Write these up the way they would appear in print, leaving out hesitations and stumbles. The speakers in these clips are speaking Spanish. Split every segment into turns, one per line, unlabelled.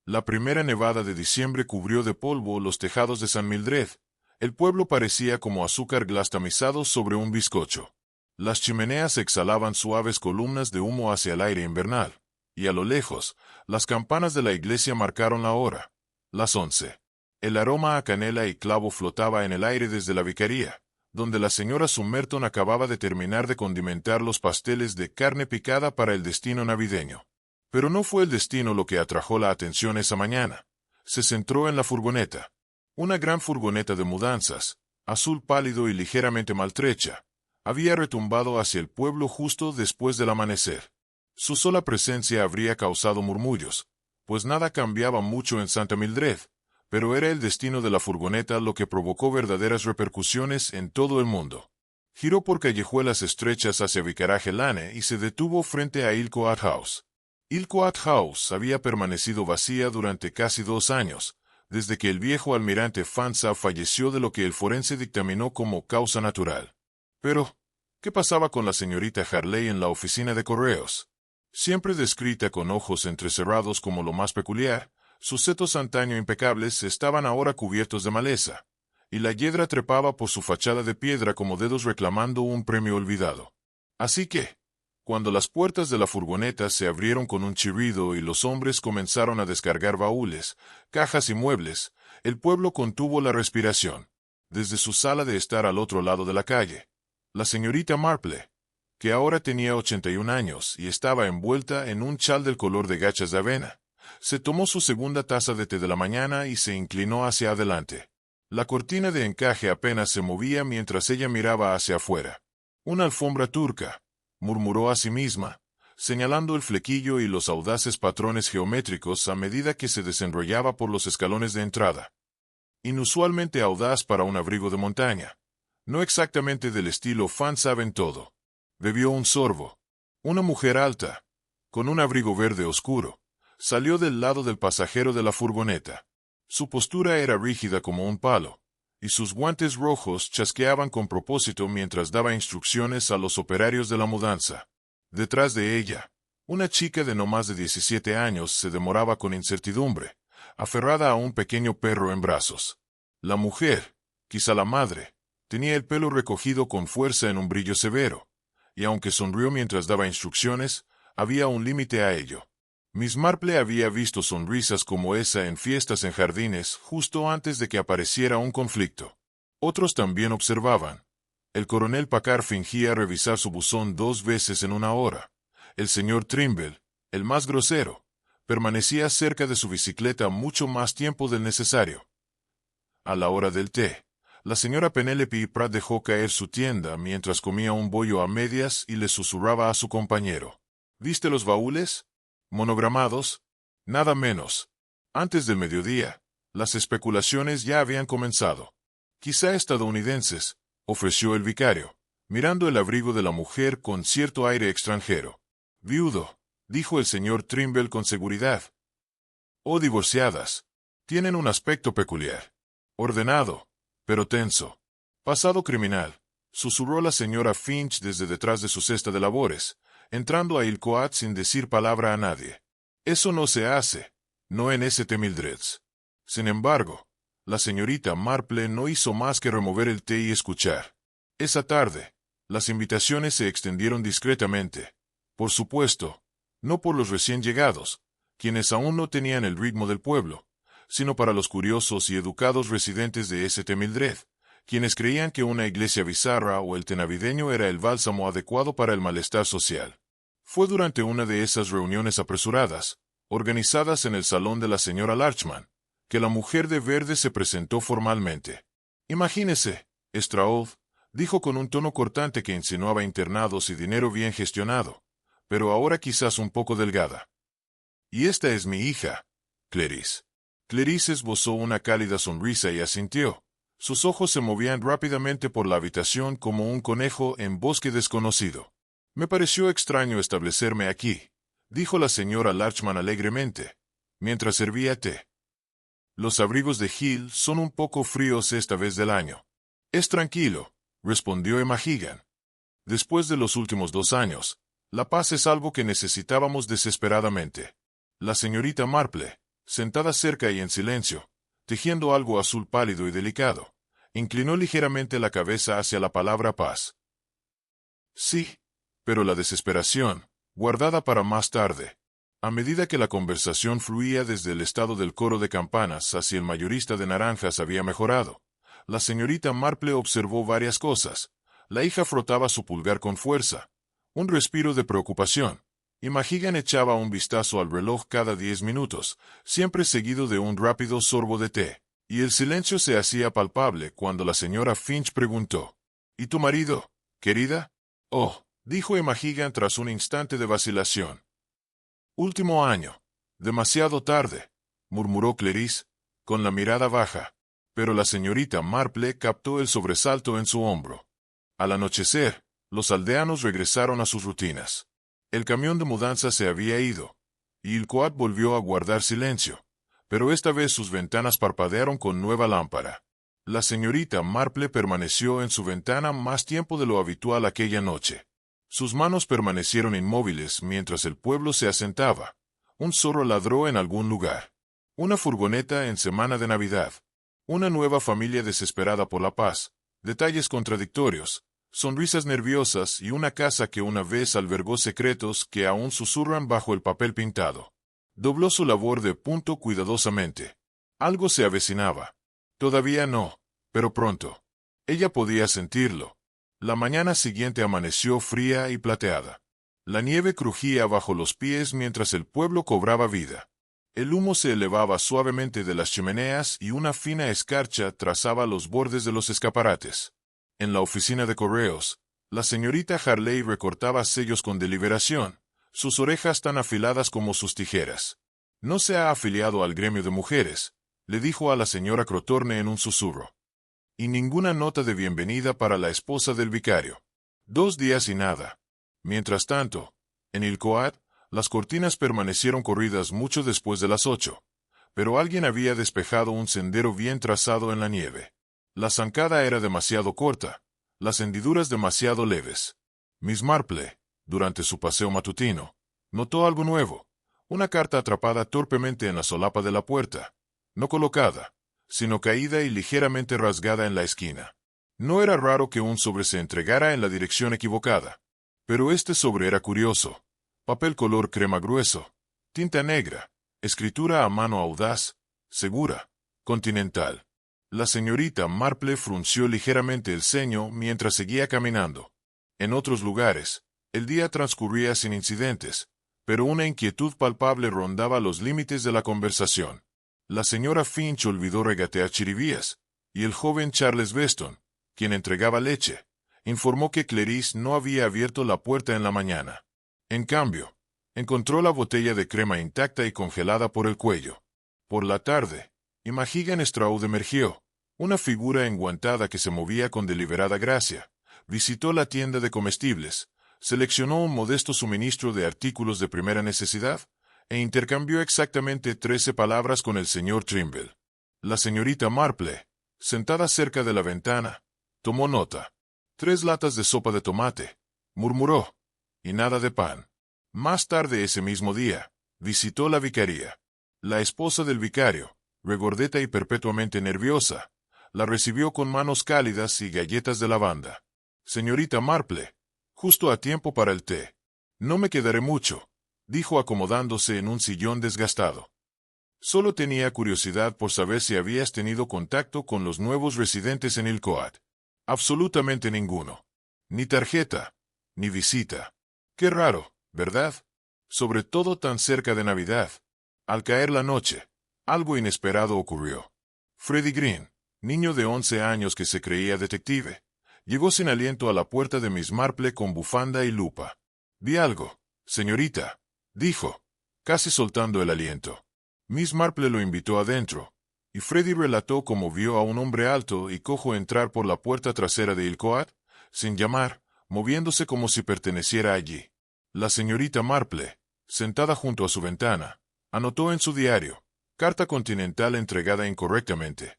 La primera nevada de diciembre cubrió de polvo los tejados de San Mildred. El pueblo parecía como azúcar glas tamizado sobre un bizcocho. Las chimeneas exhalaban suaves columnas de humo hacia el aire invernal, y a lo lejos, las campanas de la iglesia marcaron la hora. Las 11. El aroma a canela y clavo flotaba en el aire desde la vicaría, donde la señora Summerton acababa de terminar de condimentar los pasteles de carne picada para el destino navideño. Pero no fue el destino lo que atrajo la atención esa mañana. Se centró en la furgoneta. Una gran furgoneta de mudanzas, azul pálido y ligeramente maltrecha, había retumbado hacia el pueblo justo después del amanecer. Su sola presencia habría causado murmullos, pues nada cambiaba mucho en Santa Mildred, pero era el destino de la furgoneta lo que provocó verdaderas repercusiones en todo el mundo. Giró por callejuelas estrechas hacia Vicaraje Lane y se detuvo frente a Ilcoat House. Ilcoat House había permanecido vacía durante casi 2 años, desde que el viejo almirante Fansa falleció de lo que el forense dictaminó como causa natural. Pero, ¿qué pasaba con la señorita Harley en la oficina de correos? Siempre descrita con ojos entrecerrados como lo más peculiar, sus setos antaño impecables estaban ahora cubiertos de maleza, y la hiedra trepaba por su fachada de piedra como dedos reclamando un premio olvidado. Así que, cuando las puertas de la furgoneta se abrieron con un chirrido y los hombres comenzaron a descargar baúles, cajas y muebles, el pueblo contuvo la respiración. Desde su sala de estar al otro lado de la calle, la señorita Marple, que ahora tenía 81 años y estaba envuelta en un chal del color de gachas de avena, se tomó su segunda taza de té de la mañana y se inclinó hacia adelante. La cortina de encaje apenas se movía mientras ella miraba hacia afuera. Una alfombra turca, murmuró a sí misma, señalando el flequillo y los audaces patrones geométricos a medida que se desenrollaba por los escalones de entrada. Inusualmente audaz para un abrigo de montaña. No exactamente del estilo fan saben todo. Bebió un sorbo. Una mujer alta, con un abrigo verde oscuro, salió del lado del pasajero de la furgoneta. Su postura era rígida como un palo, y sus guantes rojos chasqueaban con propósito mientras daba instrucciones a los operarios de la mudanza. Detrás de ella, una chica de no más de 17 años se demoraba con incertidumbre, aferrada a un pequeño perro en brazos. La mujer, quizá la madre, tenía el pelo recogido con fuerza en un brillo severo, y aunque sonrió mientras daba instrucciones, había un límite a ello. Miss Marple había visto sonrisas como esa en fiestas en jardines justo antes de que apareciera un conflicto. Otros también observaban. El coronel Packard fingía revisar su buzón 2 veces en una hora. El señor Trimble, el más grosero, permanecía cerca de su bicicleta mucho más tiempo del necesario. A la hora del té, la señora Penelope Pratt dejó caer su tienda mientras comía un bollo a medias y le susurraba a su compañero. ¿Viste los baúles? Monogramados, nada menos. Antes del mediodía, las especulaciones ya habían comenzado. Quizá estadounidenses, ofreció el vicario, mirando el abrigo de la mujer con cierto aire extranjero. Viudo, dijo el señor Trimble con seguridad. O divorciadas. Tienen un aspecto peculiar. Ordenado, pero tenso. Pasado criminal, susurró la señora Finch desde detrás de su cesta de labores, entrando a Ilcoat sin decir palabra a nadie. Eso no se hace, no en St. Mildred's. Sin embargo, la señorita Marple no hizo más que remover el té y escuchar. Esa tarde, las invitaciones se extendieron discretamente. Por supuesto, no por los recién llegados, quienes aún no tenían el ritmo del pueblo, sino para los curiosos y educados residentes de St. Mildred, quienes creían que una iglesia bizarra o el té navideño era el bálsamo adecuado para el malestar social. Fue durante una de esas reuniones apresuradas, organizadas en el salón de la señora Larchman, que la mujer de verde se presentó formalmente. Imagínese, Straud, dijo con un tono cortante que insinuaba internados y dinero bien gestionado, pero ahora quizás un poco delgada. Y esta es mi hija, Clarice. Clarice esbozó una cálida sonrisa y asintió. Sus ojos se movían rápidamente por la habitación como un conejo en bosque desconocido. Me pareció extraño establecerme aquí, dijo la señora Larchman alegremente, mientras servía té. Los abrigos de Hill son un poco fríos esta vez del año. Es tranquilo, respondió Emma Higan. Después de los últimos 2 años, la paz es algo que necesitábamos desesperadamente. La señorita Marple, sentada cerca y en silencio, tejiendo algo azul pálido y delicado. Inclinó ligeramente la cabeza hacia la palabra paz. Sí, pero la desesperación, guardada para más tarde. A medida que la conversación fluía desde el estado del coro de campanas hacia el mayorista de naranjas había mejorado, la señorita Marple observó varias cosas. La hija frotaba su pulgar con fuerza. Un respiro de preocupación. Y Mahigan echaba un vistazo al reloj cada 10 minutos, siempre seguido de un rápido sorbo de té. Y el silencio se hacía palpable cuando la señora Finch preguntó: ¿Y tu marido, querida? Oh, dijo Mahigan tras un instante de vacilación. Último año. Demasiado tarde, murmuró Clarice, con la mirada baja. Pero la señorita Marple captó el sobresalto en su hombro. Al anochecer, los aldeanos regresaron a sus rutinas. El camión de mudanza se había ido, y Ilcoat volvió a guardar silencio, pero esta vez sus ventanas parpadearon con nueva lámpara. La señorita Marple permaneció en su ventana más tiempo de lo habitual aquella noche. Sus manos permanecieron inmóviles mientras el pueblo se asentaba. Un zorro ladró en algún lugar. Una furgoneta en semana de Navidad. Una nueva familia desesperada por la paz. Detalles contradictorios. Sonrisas nerviosas y una casa que una vez albergó secretos que aún susurran bajo el papel pintado. Dobló su labor de punto cuidadosamente. Algo se avecinaba. Todavía no, pero pronto. Ella podía sentirlo. La mañana siguiente amaneció fría y plateada. La nieve crujía bajo los pies mientras el pueblo cobraba vida. El humo se elevaba suavemente de las chimeneas y una fina escarcha trazaba los bordes de los escaparates. En la oficina de correos, la señorita Harley recortaba sellos con deliberación, sus orejas tan afiladas como sus tijeras. No se ha afiliado al gremio de mujeres, le dijo a la señora Crotorne en un susurro. Y ninguna nota de bienvenida para la esposa del vicario. 2 días y nada. Mientras tanto, en Ilcoat, las cortinas permanecieron corridas mucho después de las 8, pero alguien había despejado un sendero bien trazado en la nieve. La zancada era demasiado corta, las hendiduras demasiado leves. Miss Marple, durante su paseo matutino, notó algo nuevo, una carta atrapada torpemente en la solapa de la puerta, no colocada, sino caída y ligeramente rasgada en la esquina. No era raro que un sobre se entregara en la dirección equivocada, pero este sobre era curioso. Papel color crema grueso, tinta negra, escritura a mano audaz, segura, continental. La señorita Marple frunció ligeramente el ceño mientras seguía caminando. En otros lugares, el día transcurría sin incidentes, pero una inquietud palpable rondaba los límites de la conversación. La señora Finch olvidó regatear chiribías, y el joven Charles Weston, quien entregaba leche, informó que Clarice no había abierto la puerta en la mañana. En cambio, encontró la botella de crema intacta y congelada por el cuello. Por la tarde, Mahigan Straud emergió, una figura enguantada que se movía con deliberada gracia. Visitó la tienda de comestibles, seleccionó un modesto suministro de artículos de primera necesidad, e intercambió exactamente 13 palabras con el señor Trimble. La señorita Marple, sentada cerca de la ventana, tomó nota. 3 latas de sopa de tomate, murmuró, y nada de pan. Más tarde ese mismo día, visitó la vicaría. La esposa del vicario, regordeta y perpetuamente nerviosa, la recibió con manos cálidas y galletas de lavanda. Señorita Marple, justo a tiempo para el té. No me quedaré mucho, dijo acomodándose en un sillón desgastado. Solo tenía curiosidad por saber si habías tenido contacto con los nuevos residentes en Ilcoat. Absolutamente ninguno. Ni tarjeta, ni visita. Qué raro, ¿verdad? Sobre todo tan cerca de Navidad. Al caer la noche, algo inesperado ocurrió. Freddie Green, niño de 11 años que se creía detective, llegó sin aliento a la puerta de Miss Marple con bufanda y lupa. «Vi algo, señorita», dijo, casi soltando el aliento. Miss Marple lo invitó adentro, y Freddie relató cómo vio a un hombre alto y cojo entrar por la puerta trasera de Ilcoat, sin llamar, moviéndose como si perteneciera allí. La señorita Marple, sentada junto a su ventana, anotó en su diario: carta continental entregada incorrectamente.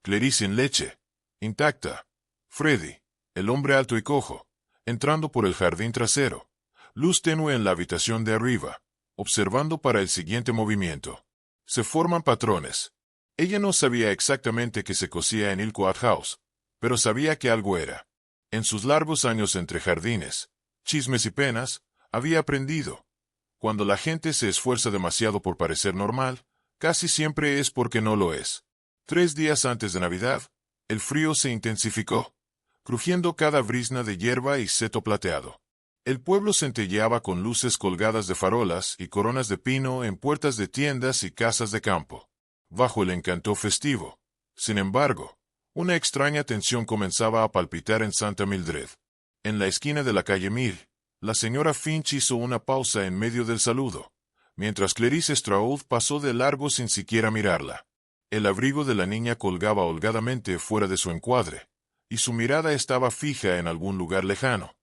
Clarice en leche, intacta. Freddie, el hombre alto y cojo, entrando por el jardín trasero. Luz tenue en la habitación de arriba, observando para el siguiente movimiento. Se forman patrones. Ella no sabía exactamente qué se cosía en Ilquat House, pero sabía que algo era. En sus largos años entre jardines, chismes y penas, había aprendido. Cuando la gente se esfuerza demasiado por parecer normal, casi siempre es porque no lo es. 3 días antes de Navidad, el frío se intensificó, crujiendo cada brizna de hierba y seto plateado. El pueblo centelleaba con luces colgadas de farolas y coronas de pino en puertas de tiendas y casas de campo, bajo el encanto festivo. Sin embargo, una extraña tensión comenzaba a palpitar en Santa Mildred. En la esquina de la calle Mill, la señora Finch hizo una pausa en medio del saludo, mientras Clarice Straud pasó de largo sin siquiera mirarla. El abrigo de la niña colgaba holgadamente fuera de su encuadre, y su mirada estaba fija en algún lugar lejano.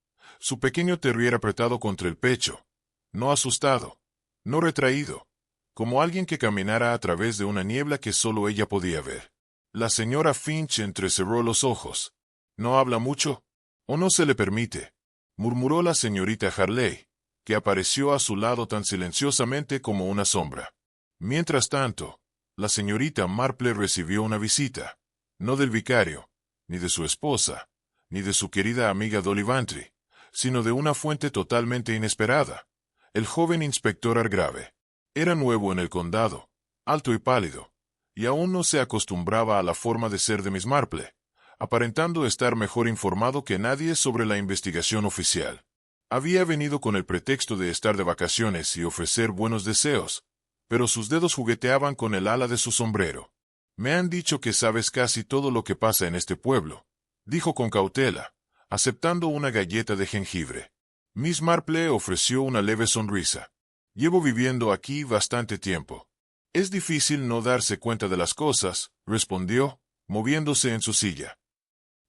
Su pequeño terrier apretado contra el pecho, no asustado, no retraído, como alguien que caminara a través de una niebla que solo ella podía ver. La señora Finch entrecerró los ojos. ¿No habla mucho? ¿O no se le permite?, murmuró la señorita Harley, que apareció a su lado tan silenciosamente como una sombra. Mientras tanto, la señorita Marple recibió una visita, no del vicario, ni de su esposa, ni de su querida amiga Dolly Bantry, sino de una fuente totalmente inesperada. El joven inspector Argrave. Era nuevo en el condado, alto y pálido, y aún no se acostumbraba a la forma de ser de Miss Marple, aparentando estar mejor informado que nadie sobre la investigación oficial. Había venido con el pretexto de estar de vacaciones y ofrecer buenos deseos, pero sus dedos jugueteaban con el ala de su sombrero. «Me han dicho que sabes casi todo lo que pasa en este pueblo», dijo con cautela, aceptando una galleta de jengibre. Miss Marple ofreció una leve sonrisa. «Llevo viviendo aquí bastante tiempo. Es difícil no darse cuenta de las cosas», respondió, moviéndose en su silla.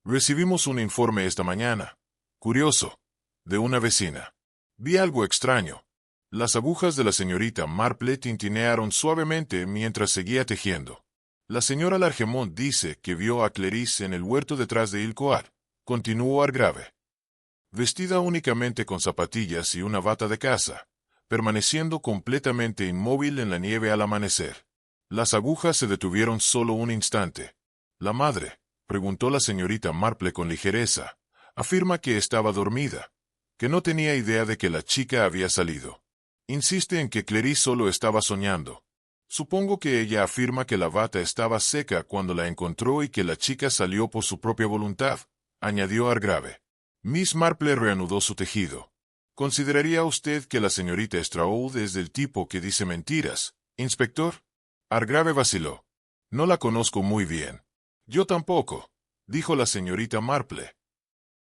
«Recibimos un informe esta mañana. Curioso. De una vecina. Vi algo extraño». Las agujas de la señorita Marple tintinearon suavemente mientras seguía tejiendo. «La señora Largemont dice que vio a Clarice en el huerto detrás de Ilquat», continuó Argrave. «Vestida únicamente con zapatillas y una bata de caza, permaneciendo completamente inmóvil en la nieve al amanecer». Las agujas se detuvieron solo un instante. «¿La madre?», preguntó la señorita Marple con ligereza. «Afirma que estaba dormida, que no tenía idea de que la chica había salido. Insiste en que Clarice solo estaba soñando. Supongo que ella afirma que la bata estaba seca cuando la encontró y que la chica salió por su propia voluntad», añadió Argrave. Miss Marple reanudó su tejido. «¿Consideraría usted que la señorita Straud es del tipo que dice mentiras, inspector?». Argrave vaciló. «No la conozco muy bien». «Yo tampoco», dijo la señorita Marple.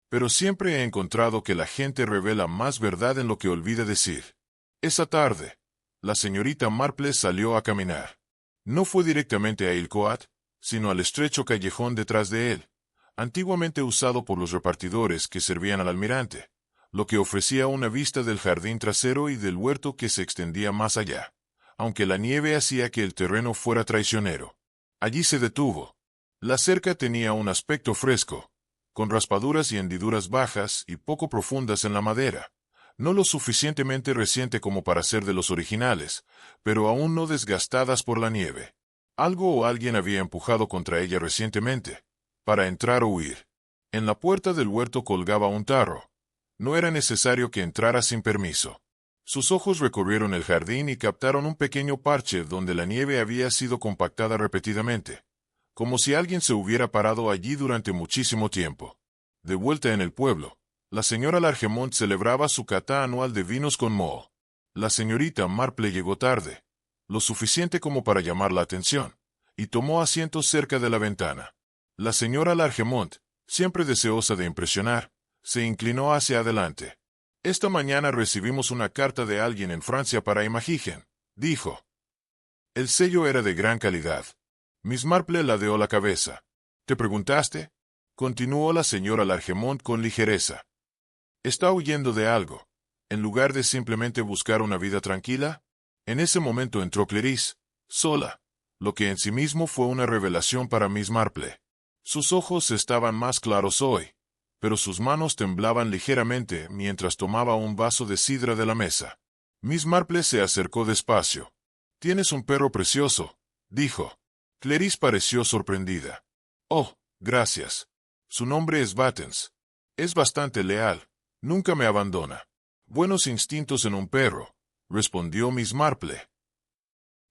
«Pero siempre he encontrado que la gente revela más verdad en lo que olvida decir». Esa tarde, la señorita Marple salió a caminar. No fue directamente a Ilquat, sino al estrecho callejón detrás de él, antiguamente usado por los repartidores que servían al almirante, lo que ofrecía una vista del jardín trasero y del huerto que se extendía más allá, aunque la nieve hacía que el terreno fuera traicionero. Allí se detuvo. La cerca tenía un aspecto fresco, con raspaduras y hendiduras bajas y poco profundas en la madera. No lo suficientemente reciente como para ser de los originales, pero aún no desgastadas por la nieve. Algo o alguien había empujado contra ella recientemente, para entrar o huir. En la puerta del huerto colgaba un tarro. No era necesario que entrara sin permiso. Sus ojos recorrieron el jardín y captaron un pequeño parche donde la nieve había sido compactada repetidamente, como si alguien se hubiera parado allí durante muchísimo tiempo. De vuelta en el pueblo, la señora Largemont celebraba su cata anual de vinos con moho. La señorita Marple llegó tarde, lo suficiente como para llamar la atención, y tomó asiento cerca de la ventana. La señora Largemont, siempre deseosa de impresionar, se inclinó hacia adelante. «Esta mañana recibimos una carta de alguien en Francia para Imagigen», dijo. El sello era de gran calidad. Miss Marple ladeó la cabeza. «¿Te preguntaste?», continuó la señora Largemont con ligereza. «¿Está huyendo de algo, en lugar de simplemente buscar una vida tranquila?». En ese momento entró Clarice, sola, lo que en sí mismo fue una revelación para Miss Marple. Sus ojos estaban más claros hoy, pero sus manos temblaban ligeramente mientras tomaba un vaso de sidra de la mesa. Miss Marple se acercó despacio. Tienes un perro precioso, dijo. Clarice pareció sorprendida. Oh, gracias. Su nombre es Buttons. Es bastante leal. Nunca me abandona. Buenos instintos en un perro, respondió Miss Marple.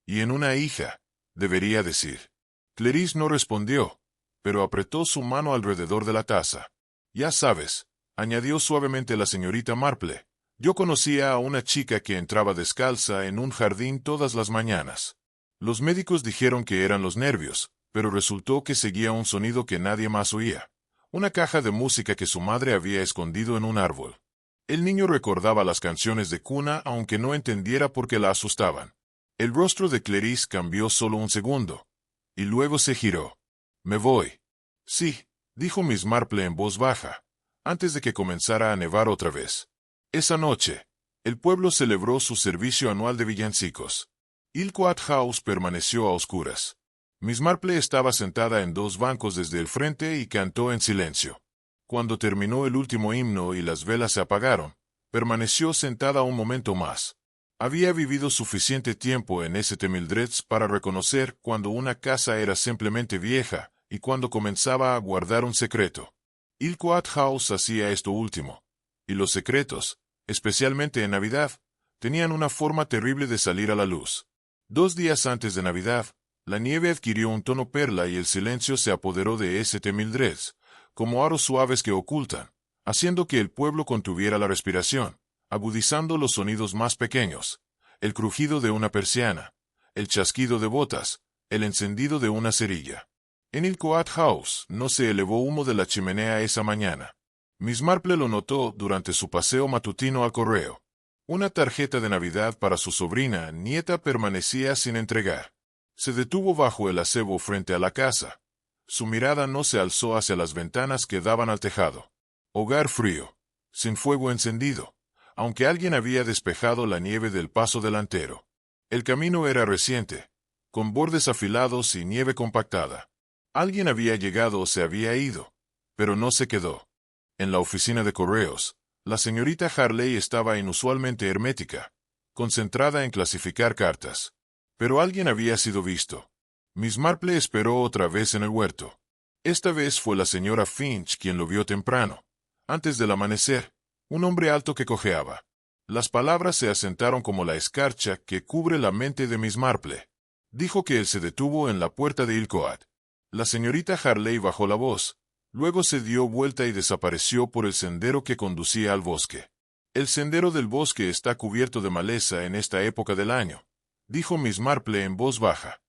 Y en una hija, debería decir. Clarice no respondió, pero apretó su mano alrededor de la taza. Ya sabes, añadió suavemente la señorita Marple. Yo conocía a una chica que entraba descalza en un jardín todas las mañanas. Los médicos dijeron que eran los nervios, pero resultó que seguía un sonido que nadie más oía. Una caja de música que su madre había escondido en un árbol. El niño recordaba las canciones de cuna aunque no entendiera por qué la asustaban. El rostro de Clarice cambió solo un segundo, y luego se giró. «Me voy». «Sí», dijo Miss Marple en voz baja, antes de que comenzara a nevar otra vez. Esa noche, el pueblo celebró su servicio anual de villancicos. Ilquat House permaneció a oscuras. Miss Marple estaba sentada en dos bancos desde el frente y cantó en silencio. Cuando terminó el último himno y las velas se apagaron, permaneció sentada un momento más. Había vivido suficiente tiempo en St. Mildred's para reconocer cuando una casa era simplemente vieja y cuando comenzaba a guardar un secreto. Ilquat House hacía esto último, y los secretos, especialmente en Navidad, tenían una forma terrible de salir a la luz. 2 días antes de Navidad, la nieve adquirió un tono perla y el silencio se apoderó de St. Mildred's, como aros suaves que ocultan, haciendo que el pueblo contuviera la respiración, agudizando los sonidos más pequeños, el crujido de una persiana, el chasquido de botas, el encendido de una cerilla. En Ilquat House no se elevó humo de la chimenea esa mañana. Miss Marple lo notó durante su paseo matutino al correo. Una tarjeta de Navidad para su sobrina, nieta, permanecía sin entregar. Se detuvo bajo el acebo frente a la casa. Su mirada no se alzó hacia las ventanas que daban al tejado. Hogar frío, sin fuego encendido, aunque alguien había despejado la nieve del paso delantero. El camino era reciente, con bordes afilados y nieve compactada. Alguien había llegado o se había ido, pero no se quedó. En la oficina de correos, la señorita Harley estaba inusualmente hermética, concentrada en clasificar cartas. Pero alguien había sido visto. Miss Marple esperó otra vez en el huerto. Esta vez fue la señora Finch quien lo vio temprano, antes del amanecer, un hombre alto que cojeaba. Las palabras se asentaron como la escarcha que cubre la mente de Miss Marple. Dijo que él se detuvo en la puerta de Ilquat. La señorita Harley bajó la voz. Luego se dio vuelta y desapareció por el sendero que conducía al bosque. El sendero del bosque está cubierto de maleza en esta época del año, dijo Miss Marple en voz baja.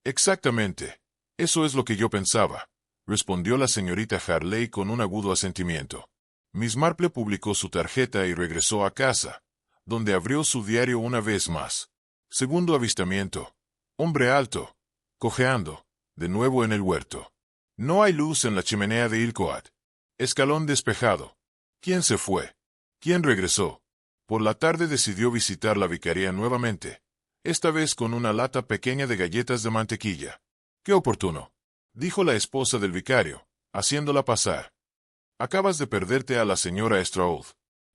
Exactamente. Eso es lo que yo pensaba, respondió la señorita Harley con un agudo asentimiento. Miss Marple publicó su tarjeta y regresó a casa, donde abrió su diario una vez más. Segundo avistamiento. Hombre alto, cojeando, de nuevo en el huerto. No hay luz en la chimenea de Ilquat. Escalón despejado. ¿Quién se fue? ¿Quién regresó? Por la tarde decidió visitar la vicaría nuevamente, esta vez con una lata pequeña de galletas de mantequilla. ¡Qué oportuno!, dijo la esposa del vicario, haciéndola pasar. Acabas de perderte a la señora Stroud.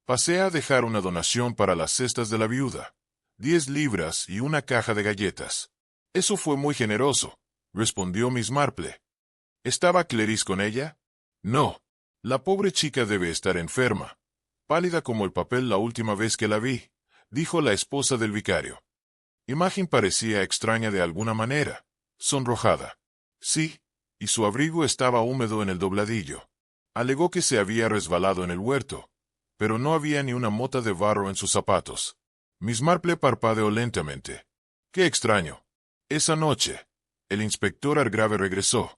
Pasé a dejar una donación para las cestas de la viuda. 10 libras y una caja de galletas. Eso fue muy generoso, respondió Miss Marple. ¿Estaba Clarice con ella? No. La pobre chica debe estar enferma. Pálida como el papel la última vez que la vi, dijo la esposa del vicario. Imagen parecía extraña de alguna manera, sonrojada. Sí, y su abrigo estaba húmedo en el dobladillo. Alegó que se había resbalado en el huerto, pero no había ni una mota de barro en sus zapatos. Miss Marple parpadeó lentamente. ¡Qué extraño! Esa noche, el inspector Hargrave regresó.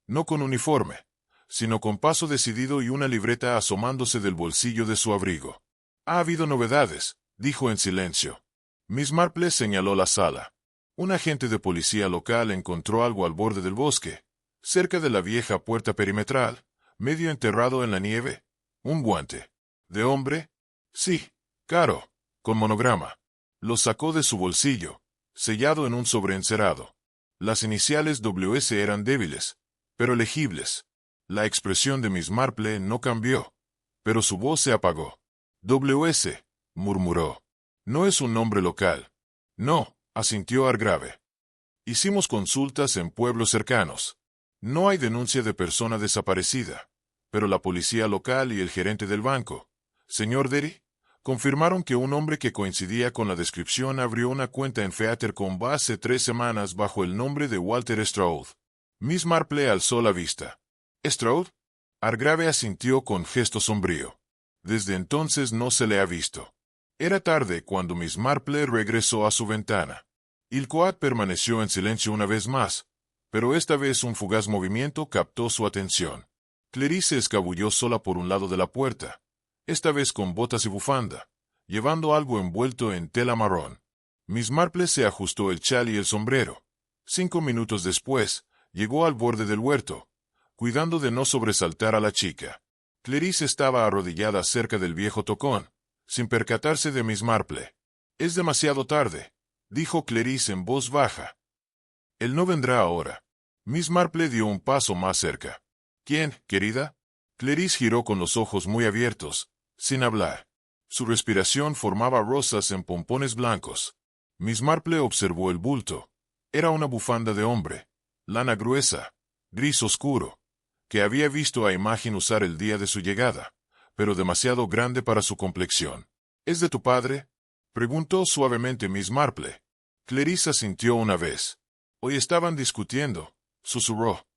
No con uniforme, sino con paso decidido y una libreta asomándose del bolsillo de su abrigo. «Ha habido novedades», dijo en silencio. Miss Marple señaló la sala. Un agente de policía local encontró algo al borde del bosque, cerca de la vieja puerta perimetral, medio enterrado en la nieve. Un guante. ¿De hombre? Sí, caro, con monograma. Lo sacó de su bolsillo, sellado en un sobreencerado. Las iniciales WS eran débiles, pero legibles. La expresión de Miss Marple no cambió, pero su voz se apagó. «WS», murmuró. «No es un nombre local». «No», asintió Hargrave. Hicimos consultas en pueblos cercanos. No hay denuncia de persona desaparecida, pero la policía local y el gerente del banco, señor Derry, confirmaron que un hombre que coincidía con la descripción abrió una cuenta en Feathercombe hace 3 semanas bajo el nombre de Walter Stroud. Miss Marple alzó la vista. ¿Stroud? Hargrave asintió con gesto sombrío. Desde entonces no se le ha visto. Era tarde cuando Miss Marple regresó a su ventana. Ilcoat permaneció en silencio una vez más, pero esta vez un fugaz movimiento captó su atención. Clarice se escabulló sola por un lado de la puerta, esta vez con botas y bufanda, llevando algo envuelto en tela marrón. Miss Marple se ajustó el chal y el sombrero. 5 minutos después, llegó al borde del huerto, cuidando de no sobresaltar a la chica. Clarice estaba arrodillada cerca del viejo tocón, sin percatarse de Miss Marple. «Es demasiado tarde», dijo Clarice en voz baja. «Él no vendrá ahora». Miss Marple dio un paso más cerca. «¿Quién, querida?» Clarice giró con los ojos muy abiertos, sin hablar. Su respiración formaba rosas en pompones blancos. Miss Marple observó el bulto. Era una bufanda de hombre, lana gruesa, gris oscuro, que había visto a Imagen usar el día de su llegada, pero demasiado grande para su complexión. «¿Es de tu padre?», preguntó suavemente Miss Marple. Clarice asintió una vez. «Hoy estaban discutiendo», susurró.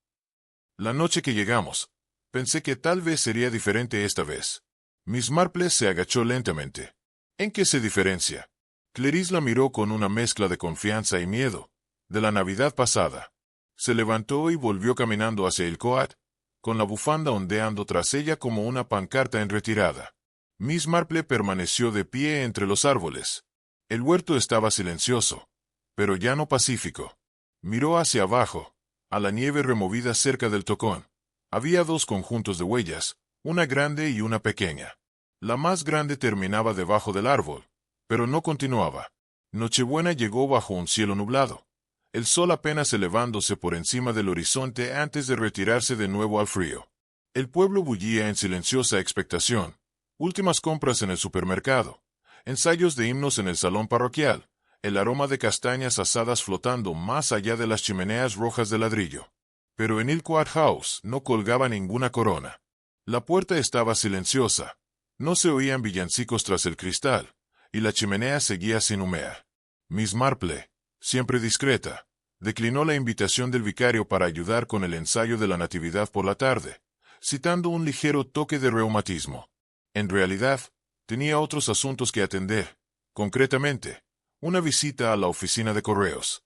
«La noche que llegamos. Pensé que tal vez sería diferente esta vez». Miss Marple se agachó lentamente. «¿En qué se diferencia?». Clarice la miró con una mezcla de confianza y miedo. «De la Navidad pasada». Se levantó y volvió caminando hacia el coat, con la bufanda ondeando tras ella como una pancarta en retirada. Miss Marple permaneció de pie entre los árboles. El huerto estaba silencioso, pero ya no pacífico. Miró hacia abajo, a la nieve removida cerca del tocón. Había 2 conjuntos de huellas, una grande y una pequeña. La más grande terminaba debajo del árbol, pero no continuaba. Nochebuena llegó bajo un cielo nublado, el sol apenas elevándose por encima del horizonte antes de retirarse de nuevo al frío. El pueblo bullía en silenciosa expectación. Últimas compras en el supermercado, ensayos de himnos en el salón parroquial, el aroma de castañas asadas flotando más allá de las chimeneas rojas de ladrillo. Pero en Ilcoat House no colgaba ninguna corona. La puerta estaba silenciosa, no se oían villancicos tras el cristal, y la chimenea seguía sin humear. Miss Marple, siempre discreta, declinó la invitación del vicario para ayudar con el ensayo de la Natividad por la tarde, citando un ligero toque de reumatismo. En realidad, tenía otros asuntos que atender, concretamente, una visita a la oficina de correos.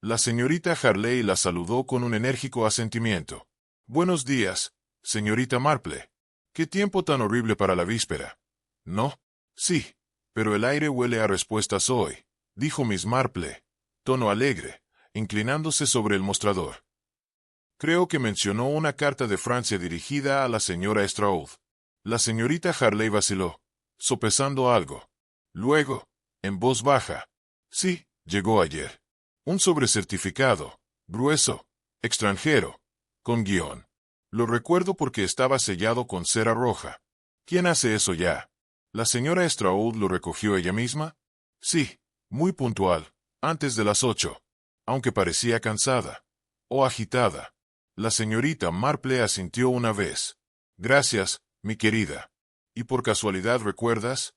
La señorita Harley la saludó con un enérgico asentimiento. «Buenos días, señorita Marple. ¿Qué tiempo tan horrible para la víspera?» «¿No?» «Sí, pero el aire huele a respuestas hoy», dijo Miss Marple, tono alegre, inclinándose sobre el mostrador. «Creo que mencionó una carta de Francia dirigida a la señora Stroud». La señorita Harley vaciló, sopesando algo. Luego, en voz baja: «Sí, llegó ayer. Un sobrecertificado, grueso, extranjero, con guión. Lo recuerdo porque estaba sellado con cera roja. ¿Quién hace eso ya? ¿La señora Stroud lo recogió ella misma?» «Sí, muy puntual, antes de las 8, aunque parecía cansada o agitada». La señorita Marple asintió una vez. «Gracias, mi querida. ¿Y por casualidad recuerdas?»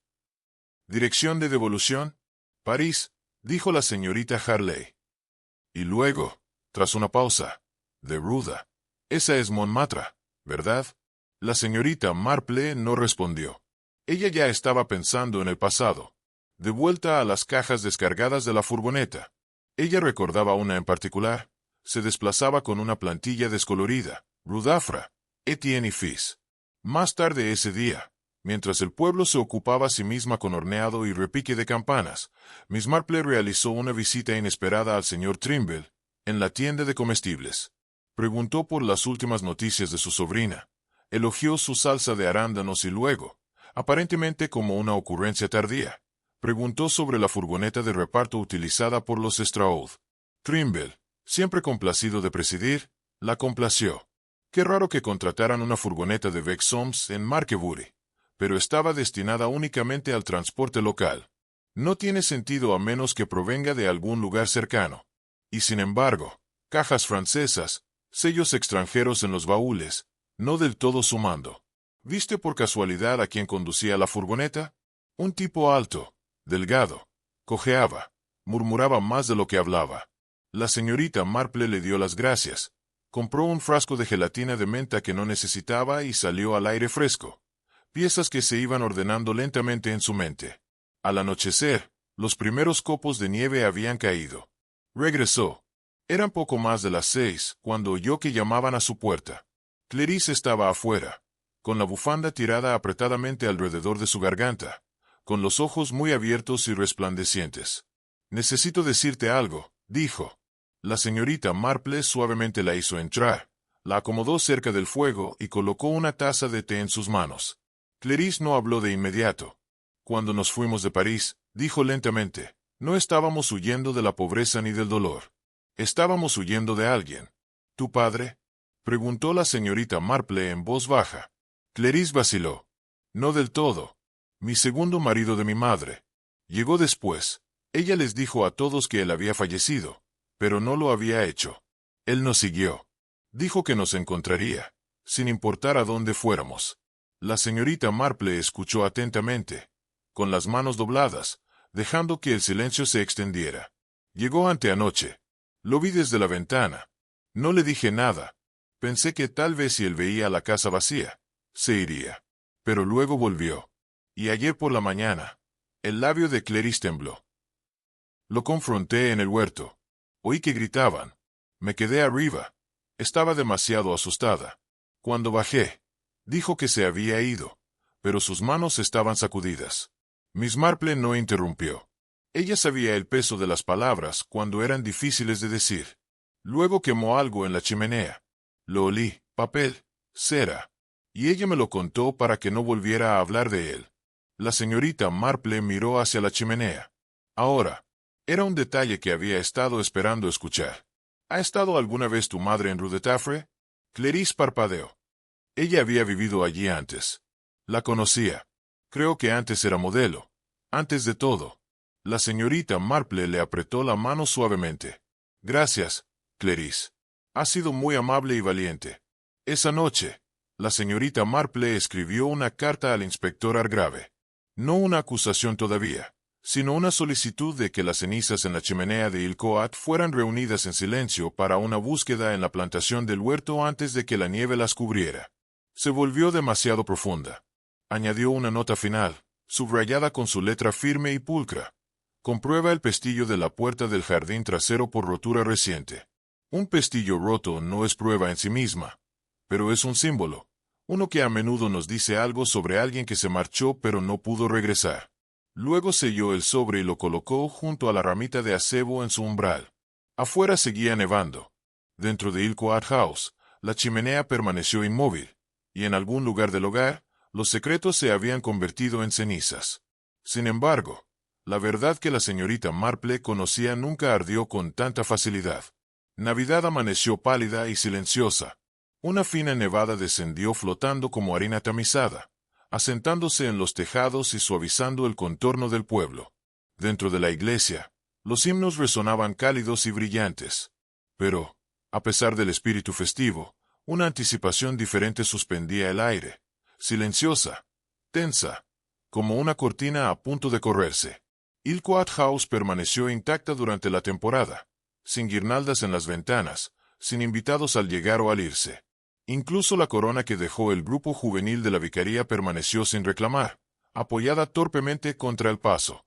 «Dirección de devolución?» «París», dijo la señorita Harley. Y luego, tras una pausa: «De Ruda. Esa es Montmartre, ¿verdad?» La señorita Marple no respondió. Ella ya estaba pensando en el pasado. De vuelta a las cajas descargadas de la furgoneta. Ella recordaba una en particular. Se desplazaba con una plantilla descolorida, Rudafra, Etienne y Fils. Más tarde ese día, mientras el pueblo se ocupaba a sí misma con horneado y repique de campanas, Miss Marple realizó una visita inesperada al señor Trimble, en la tienda de comestibles. Preguntó por las últimas noticias de su sobrina, elogió su salsa de arándanos y luego, aparentemente como una ocurrencia tardía, preguntó sobre la furgoneta de reparto utilizada por los Stroud. Trimble, siempre complacido de presidir, la complació. Qué raro que contrataran una furgoneta de Vexoms en Markebury, pero estaba destinada únicamente al transporte local. No tiene sentido a menos que provenga de algún lugar cercano. Y sin embargo, cajas francesas, sellos extranjeros en los baúles, no del todo sumando. ¿Viste por casualidad a quien conducía la furgoneta? Un tipo alto, delgado, cojeaba, murmuraba más de lo que hablaba. La señorita Marple le dio las gracias. Compró un frasco de gelatina de menta que no necesitaba y salió al aire fresco. Piezas que se iban ordenando lentamente en su mente. Al anochecer, los primeros copos de nieve habían caído. Regresó. Eran poco más de las 6 cuando oyó que llamaban a su puerta. Clarice estaba afuera, con la bufanda tirada apretadamente alrededor de su garganta, con los ojos muy abiertos y resplandecientes. «Necesito decirte algo», dijo. La señorita Marple suavemente la hizo entrar, la acomodó cerca del fuego y colocó una taza de té en sus manos. Clarice no habló de inmediato. «Cuando nos fuimos de París», dijo lentamente, «no estábamos huyendo de la pobreza ni del dolor. Estábamos huyendo de alguien». «¿Tu padre?», preguntó la señorita Marple en voz baja. Clarice vaciló. «No del todo. Mi segundo marido de mi madre. Llegó después. Ella les dijo a todos que él había fallecido, pero no lo había hecho. Él nos siguió. Dijo que nos encontraría, sin importar a dónde fuéramos». La señorita Marple escuchó atentamente, con las manos dobladas, dejando que el silencio se extendiera. «Llegó anteanoche. Lo vi desde la ventana. No le dije nada. Pensé que tal vez si él veía la casa vacía, se iría. Pero luego volvió. Y ayer por la mañana, el labio de Clarice tembló. Lo confronté en el huerto. Oí que gritaban. Me quedé arriba. Estaba demasiado asustada. Cuando bajé, dijo que se había ido, pero sus manos estaban sacudidas. Miss Marple no interrumpió. Ella sabía el peso de las palabras cuando eran difíciles de decir. Luego quemó algo en la chimenea. Lo olí, papel, cera. Y ella me lo contó para que no volviera a hablar de él. La señorita Marple miró hacia la chimenea. Ahora, era un detalle que había estado esperando escuchar. ¿Ha estado alguna vez tu madre en Rue de Taffre? Clarice parpadeó. Ella había vivido allí antes. La conocía. Creo que antes era modelo. Antes de todo. La señorita Marple le apretó la mano suavemente. Gracias, Clarice. Has sido muy amable y valiente. Esa noche, la señorita Marple escribió una carta al inspector Hargrave. No una acusación todavía, sino una solicitud de que las cenizas en la chimenea de Ilcoat fueran reunidas en silencio para una búsqueda en la plantación del huerto antes de que la nieve las cubriera. Se volvió demasiado profunda. Añadió una nota final, subrayada con su letra firme y pulcra. Comprueba el pestillo de la puerta del jardín trasero por rotura reciente. Un pestillo roto no es prueba en sí misma, pero es un símbolo, uno que a menudo nos dice algo sobre alguien que se marchó pero no pudo regresar. Luego selló el sobre y lo colocó junto a la ramita de acebo en su umbral. Afuera seguía nevando. Dentro de Ilcoat House, la chimenea permaneció inmóvil, y en algún lugar del hogar, los secretos se habían convertido en cenizas. Sin embargo, la verdad que la señorita Marple conocía nunca ardió con tanta facilidad. Navidad amaneció pálida y silenciosa. Una fina nevada descendió flotando como harina tamizada, asentándose en los tejados y suavizando el contorno del pueblo. Dentro de la iglesia, los himnos resonaban cálidos y brillantes. Pero, a pesar del espíritu festivo, una anticipación diferente suspendía el aire, silenciosa, tensa, como una cortina a punto de correrse. Ilcoat House permaneció intacta durante la temporada, sin guirnaldas en las ventanas, sin invitados al llegar o al irse. Incluso la corona que dejó el grupo juvenil de la vicaría permaneció sin reclamar, apoyada torpemente contra el paso.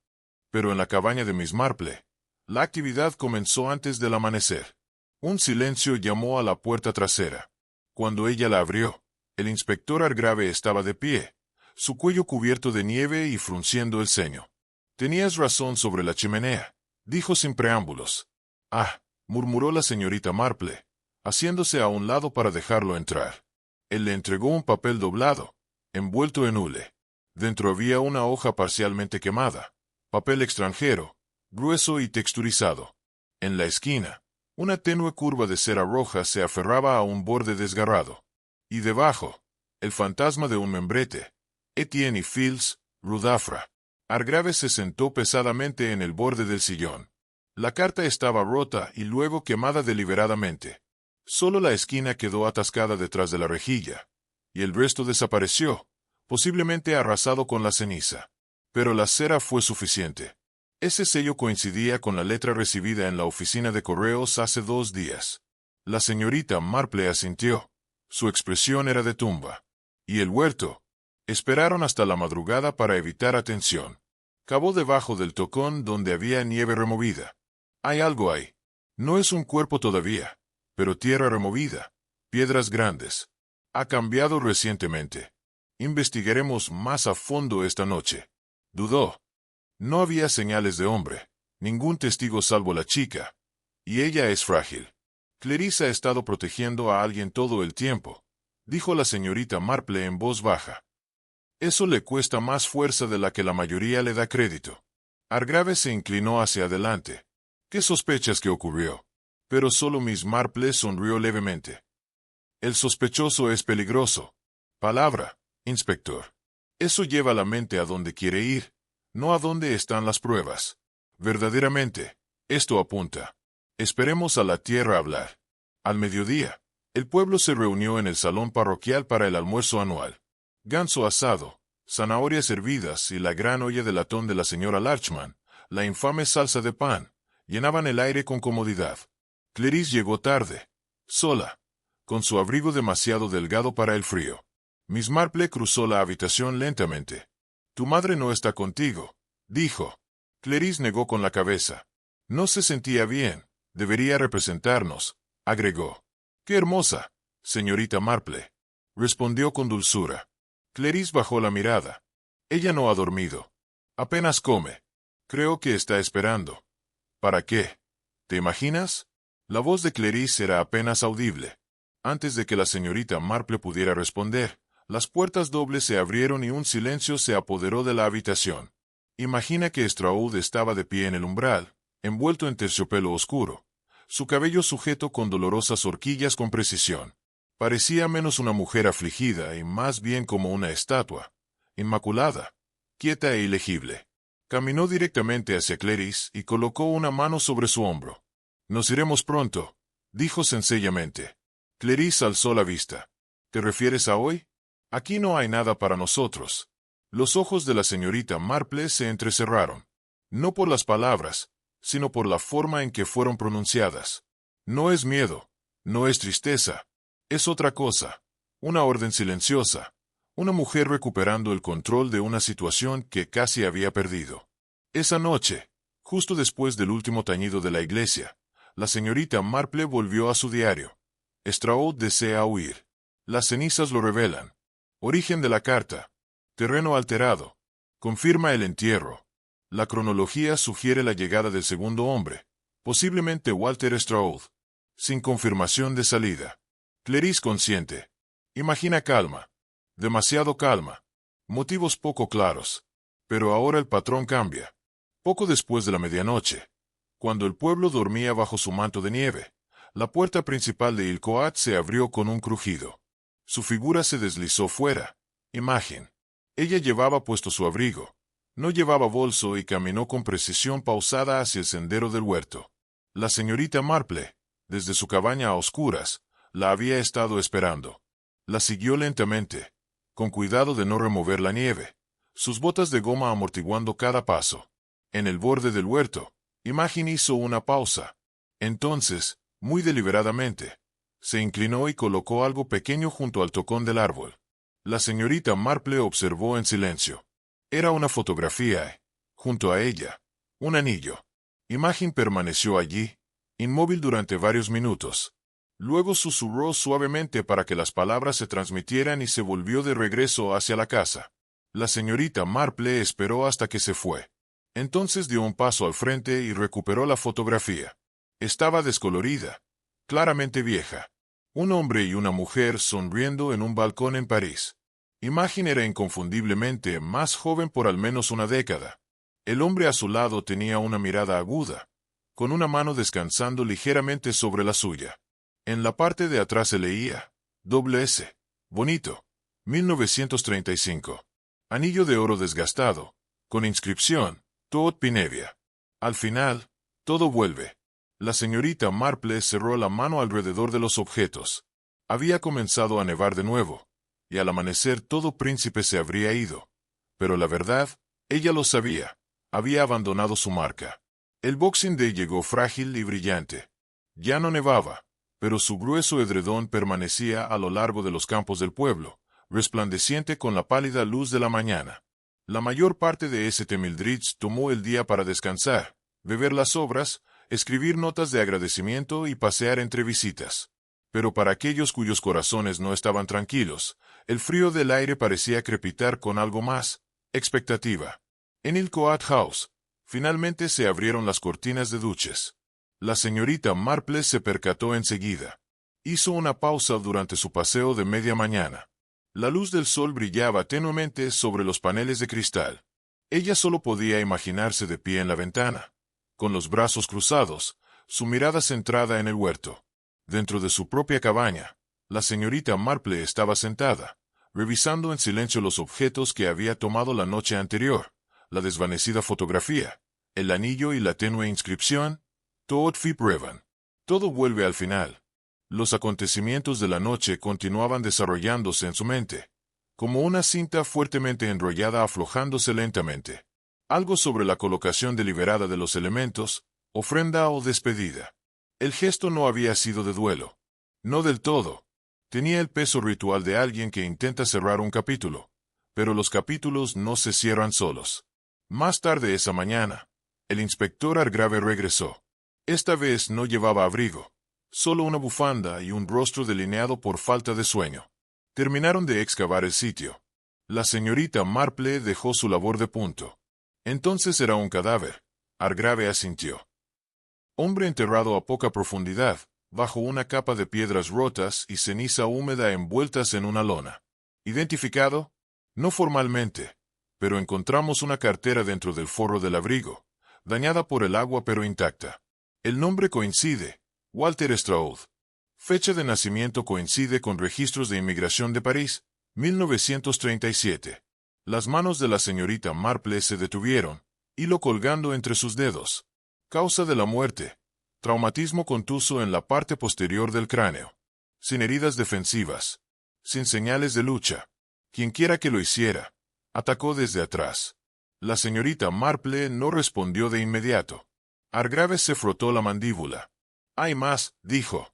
Pero en la cabaña de Miss Marple, la actividad comenzó antes del amanecer. Un silencio llamó a la puerta trasera. Cuando ella la abrió, el inspector Hargrave estaba de pie, su cuello cubierto de nieve y frunciendo el ceño. «Tenías razón sobre la chimenea», dijo sin preámbulos. «Ah», murmuró la señorita Marple, haciéndose a un lado para dejarlo entrar. Él le entregó un papel doblado, envuelto en hule. Dentro había una hoja parcialmente quemada, papel extranjero, grueso y texturizado. En la esquina, una tenue curva de cera roja se aferraba a un borde desgarrado. Y debajo, el fantasma de un membrete, Etienne y Fils, Rudafra. Argrave se sentó pesadamente en el borde del sillón. La carta estaba rota y luego quemada deliberadamente. Solo la esquina quedó atascada detrás de la rejilla, y el resto desapareció, posiblemente arrasado con la ceniza. Pero la cera fue suficiente. Ese sello coincidía con la letra recibida en la oficina de correos hace 2 días. La señorita Marple asintió. Su expresión era de tumba. ¿Y el huerto? Esperaron hasta la madrugada para evitar atención. Cavó debajo del tocón donde había nieve removida. Hay algo ahí. No es un cuerpo todavía, pero tierra removida, piedras grandes. Ha cambiado recientemente. Investigaremos más a fondo esta noche. Dudó. No había señales de hombre, ningún testigo salvo la chica. Y ella es frágil. Clarice ha estado protegiendo a alguien todo el tiempo, dijo la señorita Marple en voz baja. Eso le cuesta más fuerza de la que la mayoría le da crédito. Argrave se inclinó hacia adelante. ¿Qué sospechas que ocurrió? Pero solo Miss Marple sonrió levemente. El sospechoso es peligroso. Palabra, inspector. Eso lleva la mente a donde quiere ir, no a donde están las pruebas. Verdaderamente, esto apunta. Esperemos a la tierra hablar. Al mediodía, el pueblo se reunió en el salón parroquial para el almuerzo anual. Ganso asado, zanahorias hervidas y la gran olla de latón de la señora Larchman, la infame salsa de pan, llenaban el aire con comodidad. Clarice llegó tarde, sola, con su abrigo demasiado delgado para el frío. Miss Marple cruzó la habitación lentamente. «Tu madre no está contigo», dijo. Clarice negó con la cabeza. No se sentía bien. Debería representarnos, agregó. «¡Qué hermosa, señorita Marple!», respondió con dulzura. Clarice bajó la mirada. Ella no ha dormido. Apenas come. Creo que está esperando. ¿Para qué? ¿Te imaginas? La voz de Clarice era apenas audible. Antes de que la señorita Marple pudiera responder, las puertas dobles se abrieron y un silencio se apoderó de la habitación. Imagina que Straud estaba de pie en el umbral, envuelto en terciopelo oscuro, su cabello sujeto con dolorosas horquillas con precisión. Parecía menos una mujer afligida y más bien como una estatua, inmaculada, quieta e ilegible. Caminó directamente hacia Clarice y colocó una mano sobre su hombro. «Nos iremos pronto», dijo sencillamente. Clarice alzó la vista. «¿Te refieres a hoy? Aquí no hay nada para nosotros». Los ojos de la señorita Marple se entrecerraron. No por las palabras, sino por la forma en que fueron pronunciadas. No es miedo, no es tristeza, es otra cosa, una orden silenciosa, una mujer recuperando el control de una situación que casi había perdido. Esa noche, justo después del último tañido de la iglesia, la señorita Marple volvió a su diario. Straud desea huir. Las cenizas lo revelan. Origen de la carta. Terreno alterado. Confirma el entierro. La cronología sugiere la llegada del segundo hombre, posiblemente Walter Straud. Sin confirmación de salida. Clarice consciente. Imagina calma. Demasiado calma. Motivos poco claros. Pero ahora el patrón cambia. Poco después de la medianoche, cuando el pueblo dormía bajo su manto de nieve, la puerta principal de Ilcoat se abrió con un crujido. Su figura se deslizó fuera. Imagen. Ella llevaba puesto su abrigo. No llevaba bolso y caminó con precisión pausada hacia el sendero del huerto. La señorita Marple, desde su cabaña a oscuras, la había estado esperando. La siguió lentamente, con cuidado de no remover la nieve, sus botas de goma amortiguando cada paso. En el borde del huerto, Imagen hizo una pausa. Entonces, muy deliberadamente, se inclinó y colocó algo pequeño junto al tocón del árbol. La señorita Marple observó en silencio. Era una fotografía. Junto a ella, un anillo. Imagen permaneció allí, inmóvil durante varios minutos. Luego susurró suavemente para que las palabras se transmitieran y se volvió de regreso hacia la casa. La señorita Marple esperó hasta que se fue. Entonces dio un paso al frente y recuperó la fotografía. Estaba descolorida, claramente vieja. Un hombre y una mujer sonriendo en un balcón en París. Imagen era inconfundiblemente más joven por al menos una década. El hombre a su lado tenía una mirada aguda, con una mano descansando ligeramente sobre la suya. En la parte de atrás se leía, S. Bonito. 1935. Anillo de oro desgastado. con inscripción, Todd Pinevia. Al final, todo vuelve. La señorita Marple cerró la mano alrededor de los objetos. Había comenzado a nevar de nuevo, y al amanecer todo príncipe se habría ido. Pero la verdad, ella lo sabía. Había abandonado su marca. El Boxing Day llegó frágil y brillante. Ya no nevaba, pero su grueso edredón permanecía a lo largo de los campos del pueblo, resplandeciente con la pálida luz de la mañana. La mayor parte de St. Mildred's tomó el día para descansar, beber las sobras, escribir notas de agradecimiento y pasear entre visitas. Pero para aquellos cuyos corazones no estaban tranquilos, el frío del aire parecía crepitar con algo más, expectativa. En el Coat House, finalmente se abrieron las cortinas de duches. La señorita Marple se percató enseguida. Hizo una pausa durante su paseo de media mañana. La luz del sol brillaba tenuemente sobre los paneles de cristal. Ella solo podía imaginarse de pie en la ventana, con los brazos cruzados, su mirada centrada en el huerto. Dentro de su propia cabaña, la señorita Marple estaba sentada, revisando en silencio los objetos que había tomado la noche anterior, la desvanecida fotografía, el anillo y la tenue inscripción, Todd Fitzrevan. Todo vuelve al final. Los acontecimientos de la noche continuaban desarrollándose en su mente, como una cinta fuertemente enrollada aflojándose lentamente. Algo sobre la colocación deliberada de los elementos, ofrenda o despedida. El gesto no había sido de duelo. No del todo. Tenía el peso ritual de alguien que intenta cerrar un capítulo. Pero los capítulos no se cierran solos. Más tarde esa mañana, el inspector Hargrave regresó. Esta vez no llevaba abrigo, solo una bufanda y un rostro delineado por falta de sueño. Terminaron de excavar el sitio. La señorita Marple dejó su labor de punto. Entonces era un cadáver. Hargrave asintió. Hombre enterrado a poca profundidad, bajo una capa de piedras rotas y ceniza húmeda envueltas en una lona. ¿Identificado? No formalmente, pero encontramos una cartera dentro del forro del abrigo, dañada por el agua pero intacta. El nombre coincide, Walter Stroud. Fecha de nacimiento coincide con registros de inmigración de París, 1937. Las manos de la señorita Marple se detuvieron, hilo colgando entre sus dedos. Causa de la muerte: traumatismo contuso en la parte posterior del cráneo. Sin heridas defensivas. Sin señales de lucha. Quienquiera que lo hiciera, atacó desde atrás. La señorita Marple no respondió de inmediato. Hargrave se frotó la mandíbula. Hay más, dijo.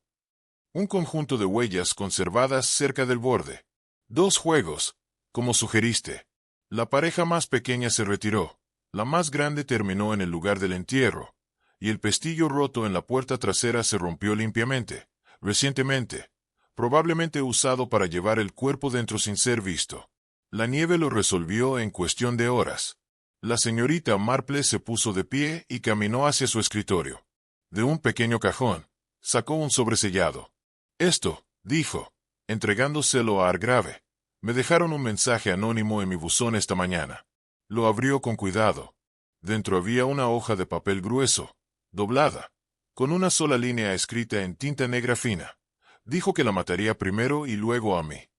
Un conjunto de huellas conservadas cerca del borde. 2 juegos, como sugeriste. La pareja más pequeña se retiró. La más grande terminó en el lugar del entierro, y el pestillo roto en la puerta trasera se rompió limpiamente, recientemente, probablemente usado para llevar el cuerpo dentro sin ser visto. La nieve lo resolvió en cuestión de horas. La señorita Marple se puso de pie y caminó hacia su escritorio. De un pequeño cajón, sacó un sobresellado. Esto, dijo, entregándoselo a Hargrave. Me dejaron un mensaje anónimo en mi buzón esta mañana. Lo abrió con cuidado. Dentro había una hoja de papel grueso, doblada, con una sola línea escrita en tinta negra fina. Dijo que la mataría primero y luego a mí.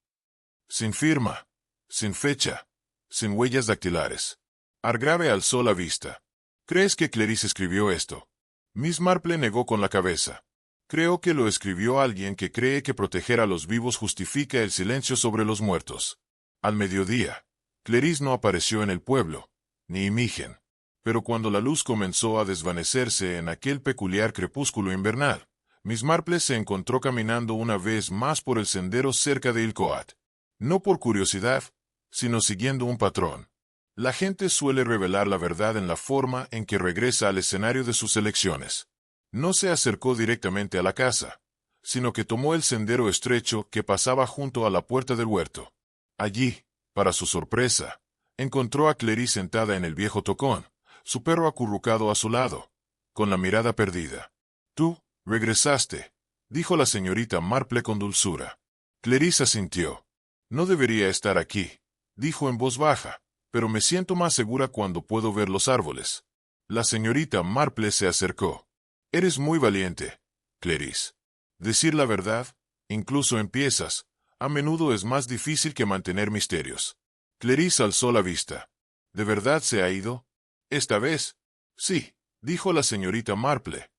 Sin firma, sin fecha, sin huellas dactilares. Hargrave alzó la vista. ¿Crees que Clarice escribió esto? Miss Marple negó con la cabeza. Creo que lo escribió alguien que cree que proteger a los vivos justifica el silencio sobre los muertos. Al mediodía, Clarice no apareció en el pueblo, ni Imogen. Pero cuando la luz comenzó a desvanecerse en aquel peculiar crepúsculo invernal, Miss Marple se encontró caminando una vez más por el sendero cerca de Ilcoat. No por curiosidad, sino siguiendo un patrón. La gente suele revelar la verdad en la forma en que regresa al escenario de sus elecciones. No se acercó directamente a la casa, sino que tomó el sendero estrecho que pasaba junto a la puerta del huerto. Allí, para su sorpresa, encontró a Clarice sentada en el viejo tocón, su perro acurrucado a su lado, con la mirada perdida. «Tú, regresaste», dijo la señorita Marple con dulzura. Clarice asintió. «No debería estar aquí», dijo en voz baja, «pero me siento más segura cuando puedo ver los árboles». La señorita Marple se acercó. «Eres muy valiente, Clarice. Decir la verdad, incluso en piezas, a menudo es más difícil que mantener misterios». Clarice alzó la vista. ¿De verdad se ha ido? ¿Esta vez? Sí, dijo la señorita Marple.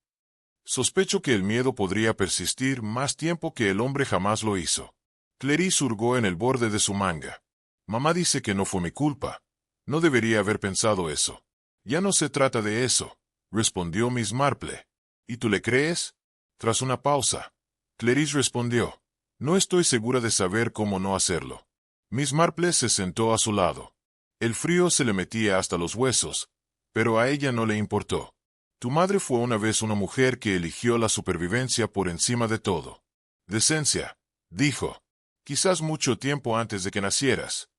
Sospecho que el miedo podría persistir más tiempo que el hombre jamás lo hizo. Clarice hurgó en el borde de su manga. Mamá dice que no fue mi culpa. No debería haber pensado eso. Ya no se trata de eso, respondió Miss Marple. ¿Y tú le crees? Tras una pausa, Clarice respondió. No estoy segura de saber cómo no hacerlo. Miss Marple se sentó a su lado. El frío se le metía hasta los huesos, pero a ella no le importó. Tu madre fue una vez una mujer que eligió la supervivencia por encima de todo. Decencia, dijo. Quizás mucho tiempo antes de que nacieras.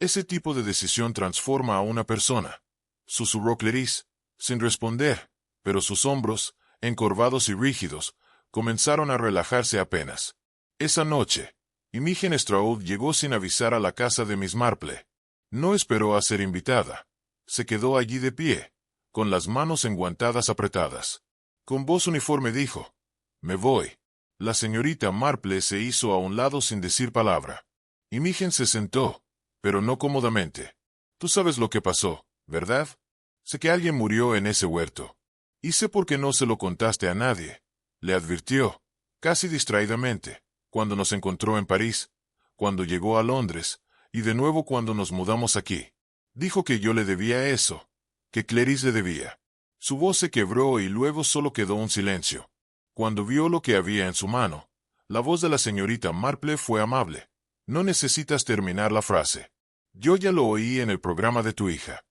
Ese tipo de decisión transforma a una persona, susurró Clarice, sin responder, pero sus hombros, encorvados y rígidos, comenzaron a relajarse apenas. Esa noche, Imogen Straub llegó sin avisar a la casa de Miss Marple. No esperó a ser invitada. Se quedó allí de pie, con las manos enguantadas apretadas. Con voz uniforme dijo, «Me voy». La señorita Marple se hizo a un lado sin decir palabra. Imogen se sentó, pero no cómodamente. Tú sabes lo que pasó, ¿verdad? Sé que alguien murió en ese huerto. Y sé por qué no se lo contaste a nadie. Le advirtió, casi distraídamente, cuando nos encontró en París, cuando llegó a Londres, y de nuevo cuando nos mudamos aquí. Dijo que yo le debía eso, que Clarice le debía. Su voz se quebró y luego solo quedó un silencio. Cuando vio lo que había en su mano, la voz de la señorita Marple fue amable. No necesitas terminar la frase. Yo ya lo oí en el programa de tu hija.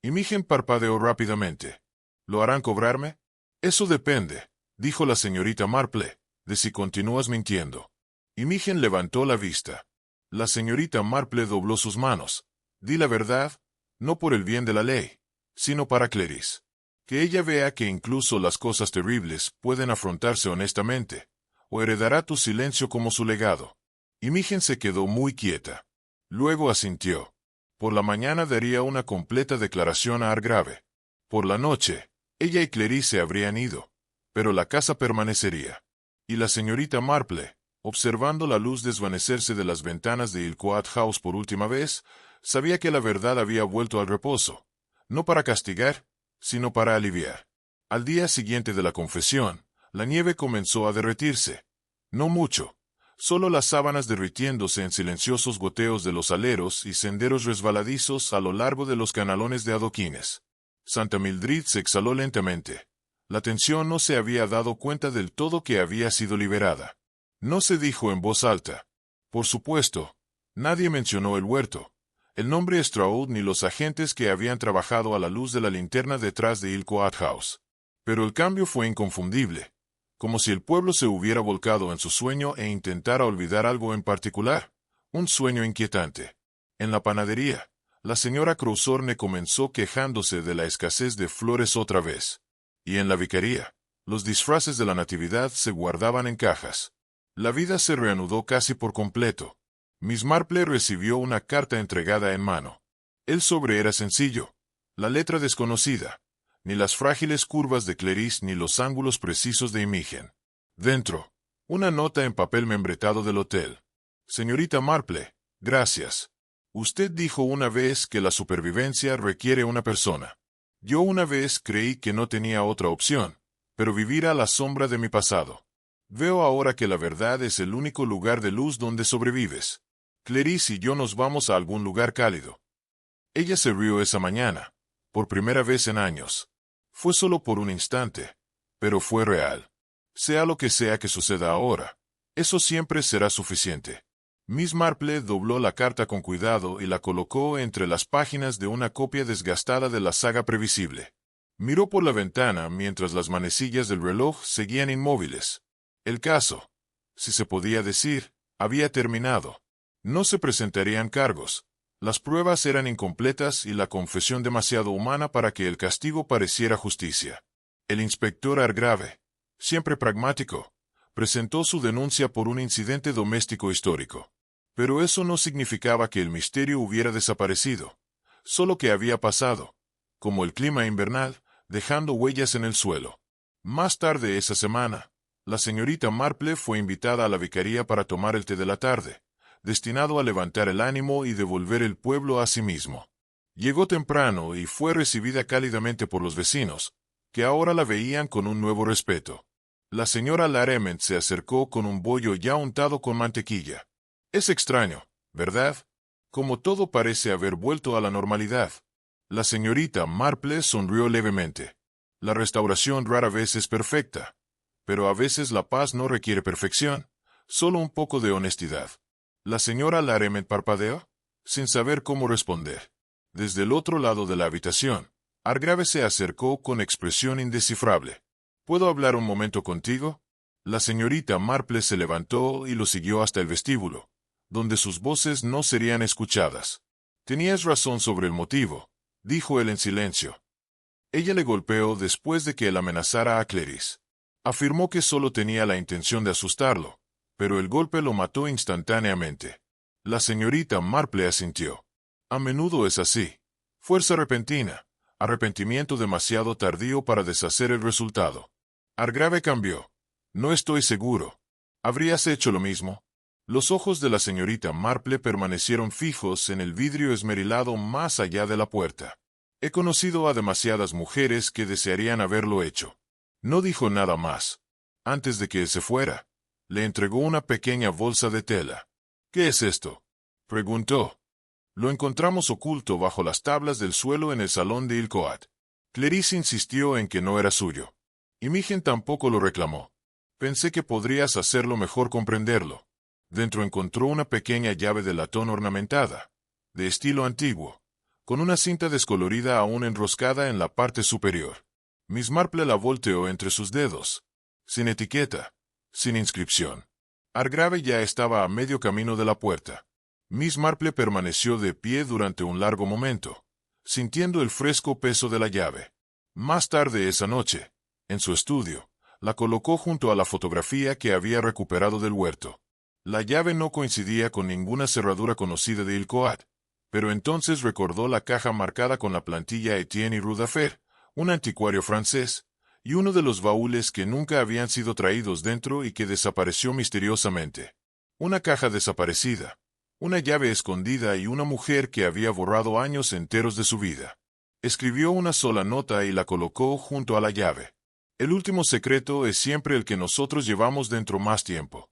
Imogen parpadeó rápidamente. ¿Lo harán cobrarme? Eso depende, dijo la señorita Marple, de si continúas mintiendo. Imogen levantó la vista. La señorita Marple dobló sus manos. Di la verdad, no por el bien de la ley, sino para Clarice. Que ella vea que incluso las cosas terribles pueden afrontarse honestamente, o heredará tu silencio como su legado. Imogen se quedó muy quieta. Luego asintió. Por la mañana daría una completa declaración a Argrave. Por la noche, ella y Clarice se habrían ido, pero la casa permanecería. Y la señorita Marple, observando la luz desvanecerse de las ventanas de Ilquoat House por última vez, sabía que la verdad había vuelto al reposo, no para castigar, sino para aliviar. Al día siguiente de la confesión, la nieve comenzó a derretirse. No mucho, solo las sábanas derritiéndose en silenciosos goteos de los aleros y senderos resbaladizos a lo largo de los canalones de adoquines. Santa Mildred se exhaló lentamente. La tensión no se había dado cuenta del todo que había sido liberada. No se dijo en voz alta. Por supuesto, nadie mencionó el huerto, el nombre Straub ni los agentes que habían trabajado a la luz de la linterna detrás de Ilquoat House. Pero el cambio fue inconfundible, como si el pueblo se hubiera volcado en su sueño e intentara olvidar algo en particular, un sueño inquietante. En la panadería, la señora Crowthorne comenzó quejándose de la escasez de flores otra vez. Y en la vicaría, los disfraces de la Natividad se guardaban en cajas. La vida se reanudó casi por completo. Miss Marple recibió una carta entregada en mano. El sobre era sencillo, la letra desconocida, ni las frágiles curvas de Clarice ni los ángulos precisos de Imogen. Dentro, una nota en papel membretado del hotel. Señorita Marple, gracias. Usted dijo una vez que la supervivencia requiere una persona. Yo una vez creí que no tenía otra opción, pero vivir a la sombra de mi pasado. Veo ahora que la verdad es el único lugar de luz donde sobrevives. Clarice y yo nos vamos a algún lugar cálido. Ella se rió esa mañana, por primera vez en años. Fue solo por un instante, pero fue real. Sea lo que sea que suceda ahora, eso siempre será suficiente. Miss Marple dobló la carta con cuidado y la colocó entre las páginas de una copia desgastada de la saga previsible. Miró por la ventana mientras las manecillas del reloj seguían inmóviles. El caso, si se podía decir, había terminado. No se presentarían cargos. Las pruebas eran incompletas y la confesión demasiado humana para que el castigo pareciera justicia. El inspector Argrave, siempre pragmático, presentó su denuncia por un incidente doméstico histórico. Pero eso no significaba que el misterio hubiera desaparecido, solo que había pasado, como el clima invernal, dejando huellas en el suelo. Más tarde esa semana, la señorita Marple fue invitada a la vicaría para tomar el té de la tarde, destinado a levantar el ánimo y devolver el pueblo a sí mismo. Llegó temprano y fue recibida cálidamente por los vecinos, que ahora la veían con un nuevo respeto. La señora Larement se acercó con un bollo ya untado con mantequilla. Es extraño, ¿verdad? Como todo parece haber vuelto a la normalidad. La señorita Marple sonrió levemente. La restauración rara vez es perfecta, pero a veces la paz no requiere perfección, solo un poco de honestidad. La señora Larement parpadeó, sin saber cómo responder. Desde el otro lado de la habitación, Hargrave se acercó con expresión indescifrable. ¿Puedo hablar un momento contigo? La señorita Marple se levantó y lo siguió hasta el vestíbulo, donde sus voces no serían escuchadas. Tenías razón sobre el motivo, dijo él en silencio. Ella le golpeó después de que él amenazara a Clarice. Afirmó que solo tenía la intención de asustarlo, pero el golpe lo mató instantáneamente. La señorita Marple asintió. A menudo es así. Fuerza repentina, arrepentimiento demasiado tardío para deshacer el resultado. Hargrave cambió. No estoy seguro. ¿Habrías hecho lo mismo? Los ojos de la señorita Marple permanecieron fijos en el vidrio esmerilado más allá de la puerta. He conocido a demasiadas mujeres que desearían haberlo hecho. No dijo nada más. Antes de que se fuera, le entregó una pequeña bolsa de tela. ¿Qué es esto?, preguntó. Lo encontramos oculto bajo las tablas del suelo en el salón de Ilcoat. Clarice insistió en que no era suyo. Imogen tampoco lo reclamó. Pensé que podrías hacerlo mejor comprenderlo. Dentro encontró una pequeña llave de latón ornamentada, de estilo antiguo, con una cinta descolorida aún enroscada en la parte superior. Miss Marple la volteó entre sus dedos. Sin etiqueta, sin inscripción. Hargrave ya estaba a medio camino de la puerta. Miss Marple permaneció de pie durante un largo momento, sintiendo el fresco peso de la llave. Más tarde esa noche, en su estudio, la colocó junto a la fotografía que había recuperado del huerto. La llave no coincidía con ninguna cerradura conocida de Ilcoat, pero entonces recordó la caja marcada con la plantilla Etienne y Rudafer, un anticuario francés, y uno de los baúles que nunca habían sido traídos dentro y que desapareció misteriosamente. Una caja desaparecida, una llave escondida y una mujer que había borrado años enteros de su vida. Escribió una sola nota y la colocó junto a la llave. El último secreto es siempre el que nosotros llevamos dentro más tiempo.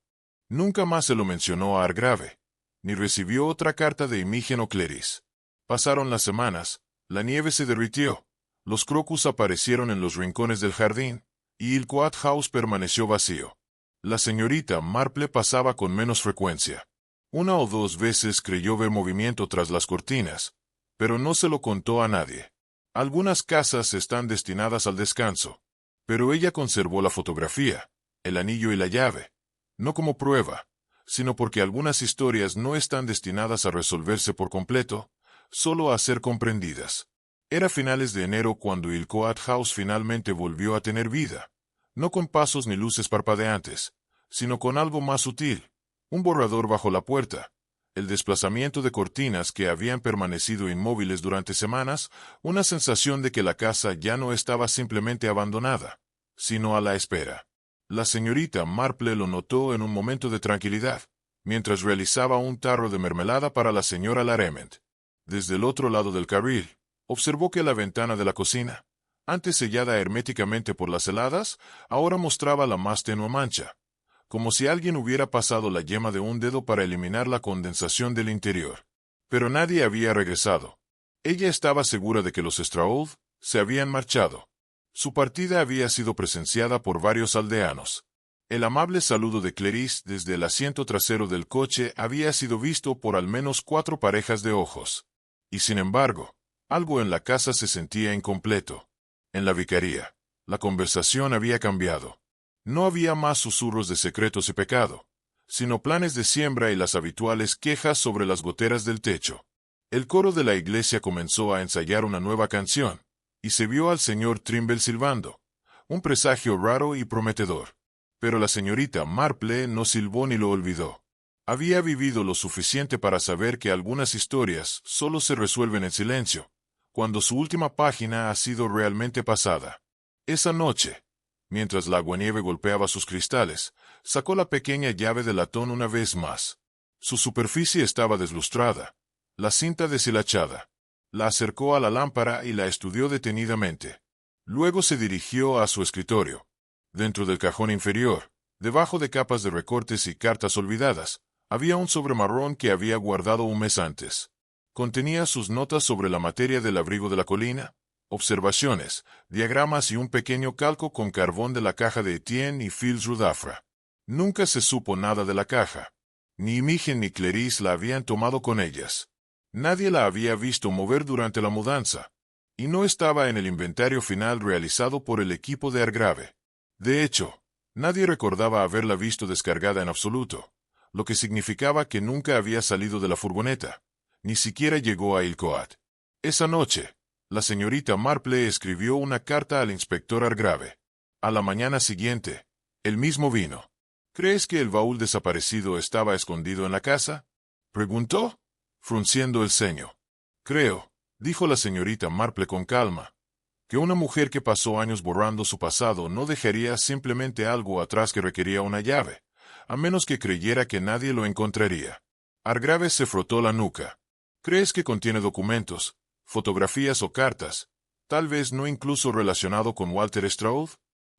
Nunca más se lo mencionó a Hargrave, ni recibió otra carta de Imogen o Clarice. Pasaron las semanas, la nieve se derritió, los crocus aparecieron en los rincones del jardín, y Ilcoat House permaneció vacío. La señorita Marple pasaba con menos frecuencia. Una o dos veces creyó ver movimiento tras las cortinas, pero no se lo contó a nadie. Algunas casas están destinadas al descanso, pero ella conservó la fotografía, el anillo y la llave, no como prueba, sino porque algunas historias no están destinadas a resolverse por completo, solo a ser comprendidas. Era finales de enero cuando Ilcoat House finalmente volvió a tener vida, no con pasos ni luces parpadeantes, sino con algo más sutil, un borrador bajo la puerta, el desplazamiento de cortinas que habían permanecido inmóviles durante semanas, una sensación de que la casa ya no estaba simplemente abandonada, sino a la espera. La señorita Marple lo notó en un momento de tranquilidad, mientras realizaba un tarro de mermelada para la señora Larement. Desde el otro lado del carril, observó que la ventana de la cocina, antes sellada herméticamente por las heladas, ahora mostraba la más tenue mancha, como si alguien hubiera pasado la yema de un dedo para eliminar la condensación del interior. Pero nadie había regresado. Ella estaba segura de que los Strauld se habían marchado. Su partida había sido presenciada por varios aldeanos. El amable saludo de Clarice desde el asiento trasero del coche había sido visto por al menos 4 parejas de ojos. Y sin embargo, algo en la casa se sentía incompleto. En la vicaría, la conversación había cambiado. No había más susurros de secretos y pecado, sino planes de siembra y las habituales quejas sobre las goteras del techo. El coro de la iglesia comenzó a ensayar una nueva canción, y se vio al señor Trimble silbando, un presagio raro y prometedor. Pero la señorita Marple no silbó ni lo olvidó. Había vivido lo suficiente para saber que algunas historias solo se resuelven en silencio, cuando su última página ha sido realmente pasada. Esa noche, mientras la aguanieve golpeaba sus cristales, sacó la pequeña llave de latón una vez más. Su superficie estaba deslustrada, la cinta deshilachada, La acercó a la lámpara y la estudió detenidamente. Luego se dirigió a su escritorio. Dentro del cajón inferior, debajo de capas de recortes y cartas olvidadas, había un sobre marrón que había guardado un mes antes. Contenía sus notas sobre la materia del abrigo de la colina, observaciones, diagramas y un pequeño calco con carbón de la caja de Etienne y Fils Rudafra. Nunca se supo nada de la caja. Ni Imogen ni Clarice la habían tomado con ellas. Nadie la había visto mover durante la mudanza, y no estaba en el inventario final realizado por el equipo de Argrave. De hecho, nadie recordaba haberla visto descargada en absoluto, lo que significaba que nunca había salido de la furgoneta, ni siquiera llegó a Ilcoat. Esa noche, la señorita Marple escribió una carta al inspector Argrave. A la mañana siguiente, él mismo vino. ¿Crees que el baúl desaparecido estaba escondido en la casa?, preguntó, frunciendo el ceño. Creo, dijo la señorita Marple con calma, que una mujer que pasó años borrando su pasado no dejaría simplemente algo atrás que requería una llave, a menos que creyera que nadie lo encontraría. Argrave se frotó la nuca. ¿Crees que contiene documentos, fotografías o cartas, tal vez no incluso relacionado con Walter Stroud?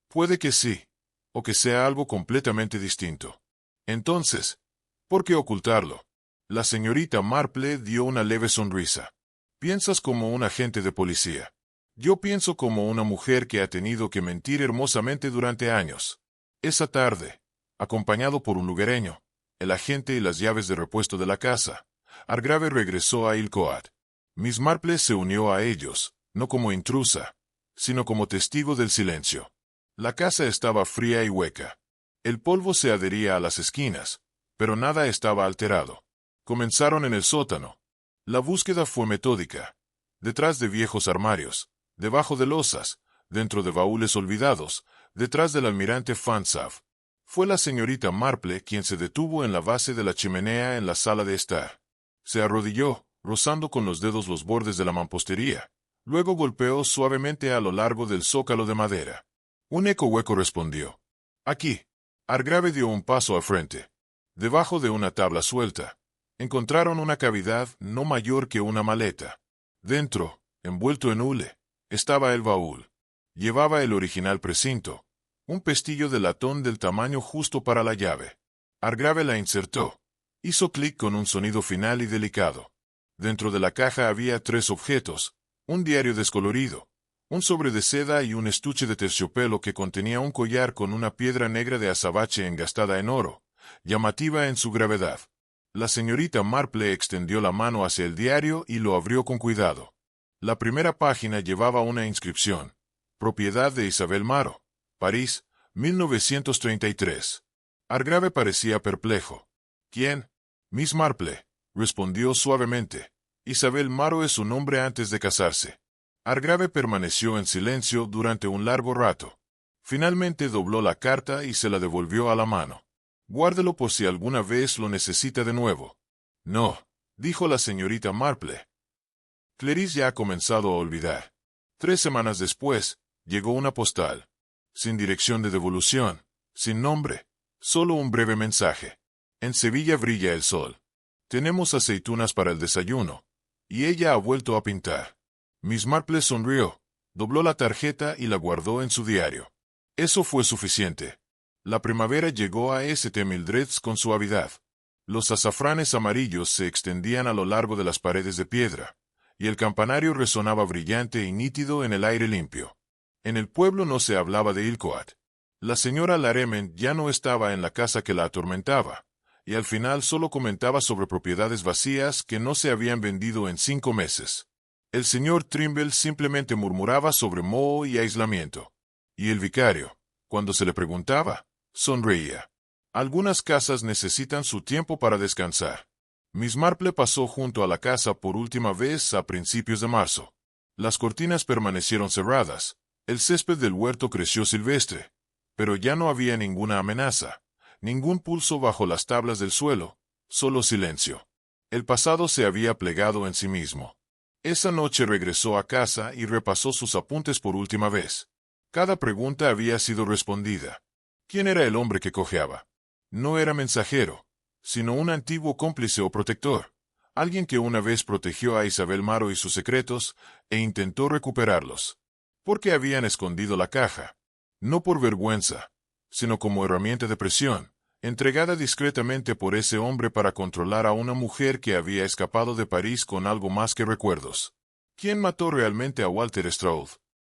Puede que sí, o que sea algo completamente distinto. Entonces, ¿por qué ocultarlo? La señorita Marple dio una leve sonrisa. Piensas como un agente de policía. Yo pienso como una mujer que ha tenido que mentir hermosamente durante años. Esa tarde, acompañado por un lugareño, el agente y las llaves de repuesto de la casa, Argrave regresó a Ilcoat. Miss Marple se unió a ellos, no como intrusa, sino como testigo del silencio. La casa estaba fría y hueca. El polvo se adhería a las esquinas, pero nada estaba alterado. Comenzaron en el sótano. La búsqueda fue metódica. Detrás de viejos armarios, debajo de losas, dentro de baúles olvidados, detrás del almirante Fanshawe. Fue la señorita Marple quien se detuvo en la base de la chimenea en la sala de estar. Se arrodilló, rozando con los dedos los bordes de la mampostería. Luego golpeó suavemente a lo largo del zócalo de madera. Un eco hueco respondió. Aquí. Argrave dio un paso al frente. Debajo de una tabla suelta, encontraron una cavidad no mayor que una maleta. Dentro, envuelto en hule, estaba el baúl. Llevaba el original precinto, un pestillo de latón del tamaño justo para la llave. Argrave la insertó. Hizo clic con un sonido final y delicado. Dentro de la caja había 3 objetos: un diario descolorido, un sobre de seda y un estuche de terciopelo que contenía un collar con una piedra negra de azabache engastada en oro, llamativa en su gravedad. La señorita Marple extendió la mano hacia el diario y lo abrió con cuidado. La primera página llevaba una inscripción: propiedad de Isabel Maro, París, 1933. Argrave parecía perplejo. ¿Quién? Miss Marple, respondió suavemente. Isabel Maro es su nombre antes de casarse. Argrave permaneció en silencio durante un largo rato. Finalmente dobló la carta y se la devolvió a la mano. Guárdelo por si alguna vez lo necesita de nuevo. No, dijo la señorita Marple. Clarice ya ha comenzado a olvidar. 3 semanas después, llegó una postal. Sin dirección de devolución, sin nombre, solo un breve mensaje. En Sevilla brilla el sol. Tenemos aceitunas para el desayuno. Y ella ha vuelto a pintar. Miss Marple sonrió, dobló la tarjeta y la guardó en su diario. Eso fue suficiente. La primavera llegó a St. Mildred's con suavidad. Los azafranes amarillos se extendían a lo largo de las paredes de piedra, y el campanario resonaba brillante y nítido en el aire limpio. En el pueblo no se hablaba de Ilcoat. La señora Laremen ya no estaba en la casa que la atormentaba, y al final solo comentaba sobre propiedades vacías que no se habían vendido en 5 meses. El señor Trimble simplemente murmuraba sobre moho y aislamiento. Y el vicario, cuando se le preguntaba, sonreía. Algunas casas necesitan su tiempo para descansar. Miss Marple pasó junto a la casa por última vez a principios de marzo. Las cortinas permanecieron cerradas, el césped del huerto creció silvestre, pero ya no había ninguna amenaza, ningún pulso bajo las tablas del suelo, solo silencio. El pasado se había plegado en sí mismo. Esa noche regresó a casa y repasó sus apuntes por última vez. Cada pregunta había sido respondida. ¿Quién era el hombre que cojeaba? No era mensajero, sino un antiguo cómplice o protector. Alguien que una vez protegió a Isabel Maro y sus secretos, e intentó recuperarlos. Porque habían escondido la caja. No por vergüenza, sino como herramienta de presión, entregada discretamente por ese hombre para controlar a una mujer que había escapado de París con algo más que recuerdos. ¿Quién mató realmente a Walter Stroud?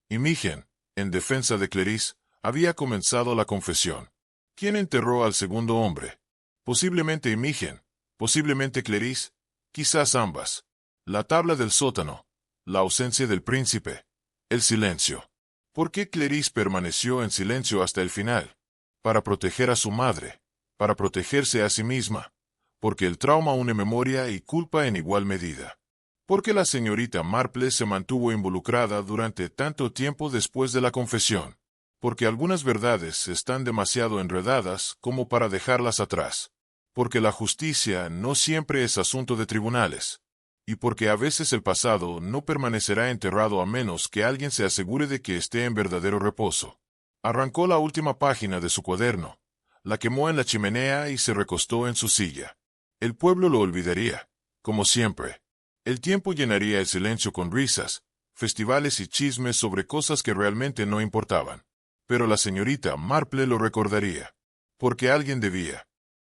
Imogen, en defensa de Clarice, había comenzado la confesión. ¿Quién enterró al segundo hombre? Posiblemente Imogen, posiblemente Clarice, quizás ambas. La tabla del sótano, la ausencia del príncipe, el silencio. ¿Por qué Clarice permaneció en silencio hasta el final? Para proteger a su madre, para protegerse a sí misma, porque el trauma une memoria y culpa en igual medida. Porque la señorita Marple se mantuvo involucrada durante tanto tiempo después de la confesión. Porque algunas verdades están demasiado enredadas como para dejarlas atrás. Porque la justicia no siempre es asunto de tribunales. Y porque a veces el pasado no permanecerá enterrado a menos que alguien se asegure de que esté en verdadero reposo. Arrancó la última página de su cuaderno, la quemó en la chimenea y se recostó en su silla. El pueblo lo olvidaría, como siempre. El tiempo llenaría el silencio con risas, festivales y chismes sobre cosas que realmente no importaban. Pero la señorita Marple lo recordaría. Porque alguien debía.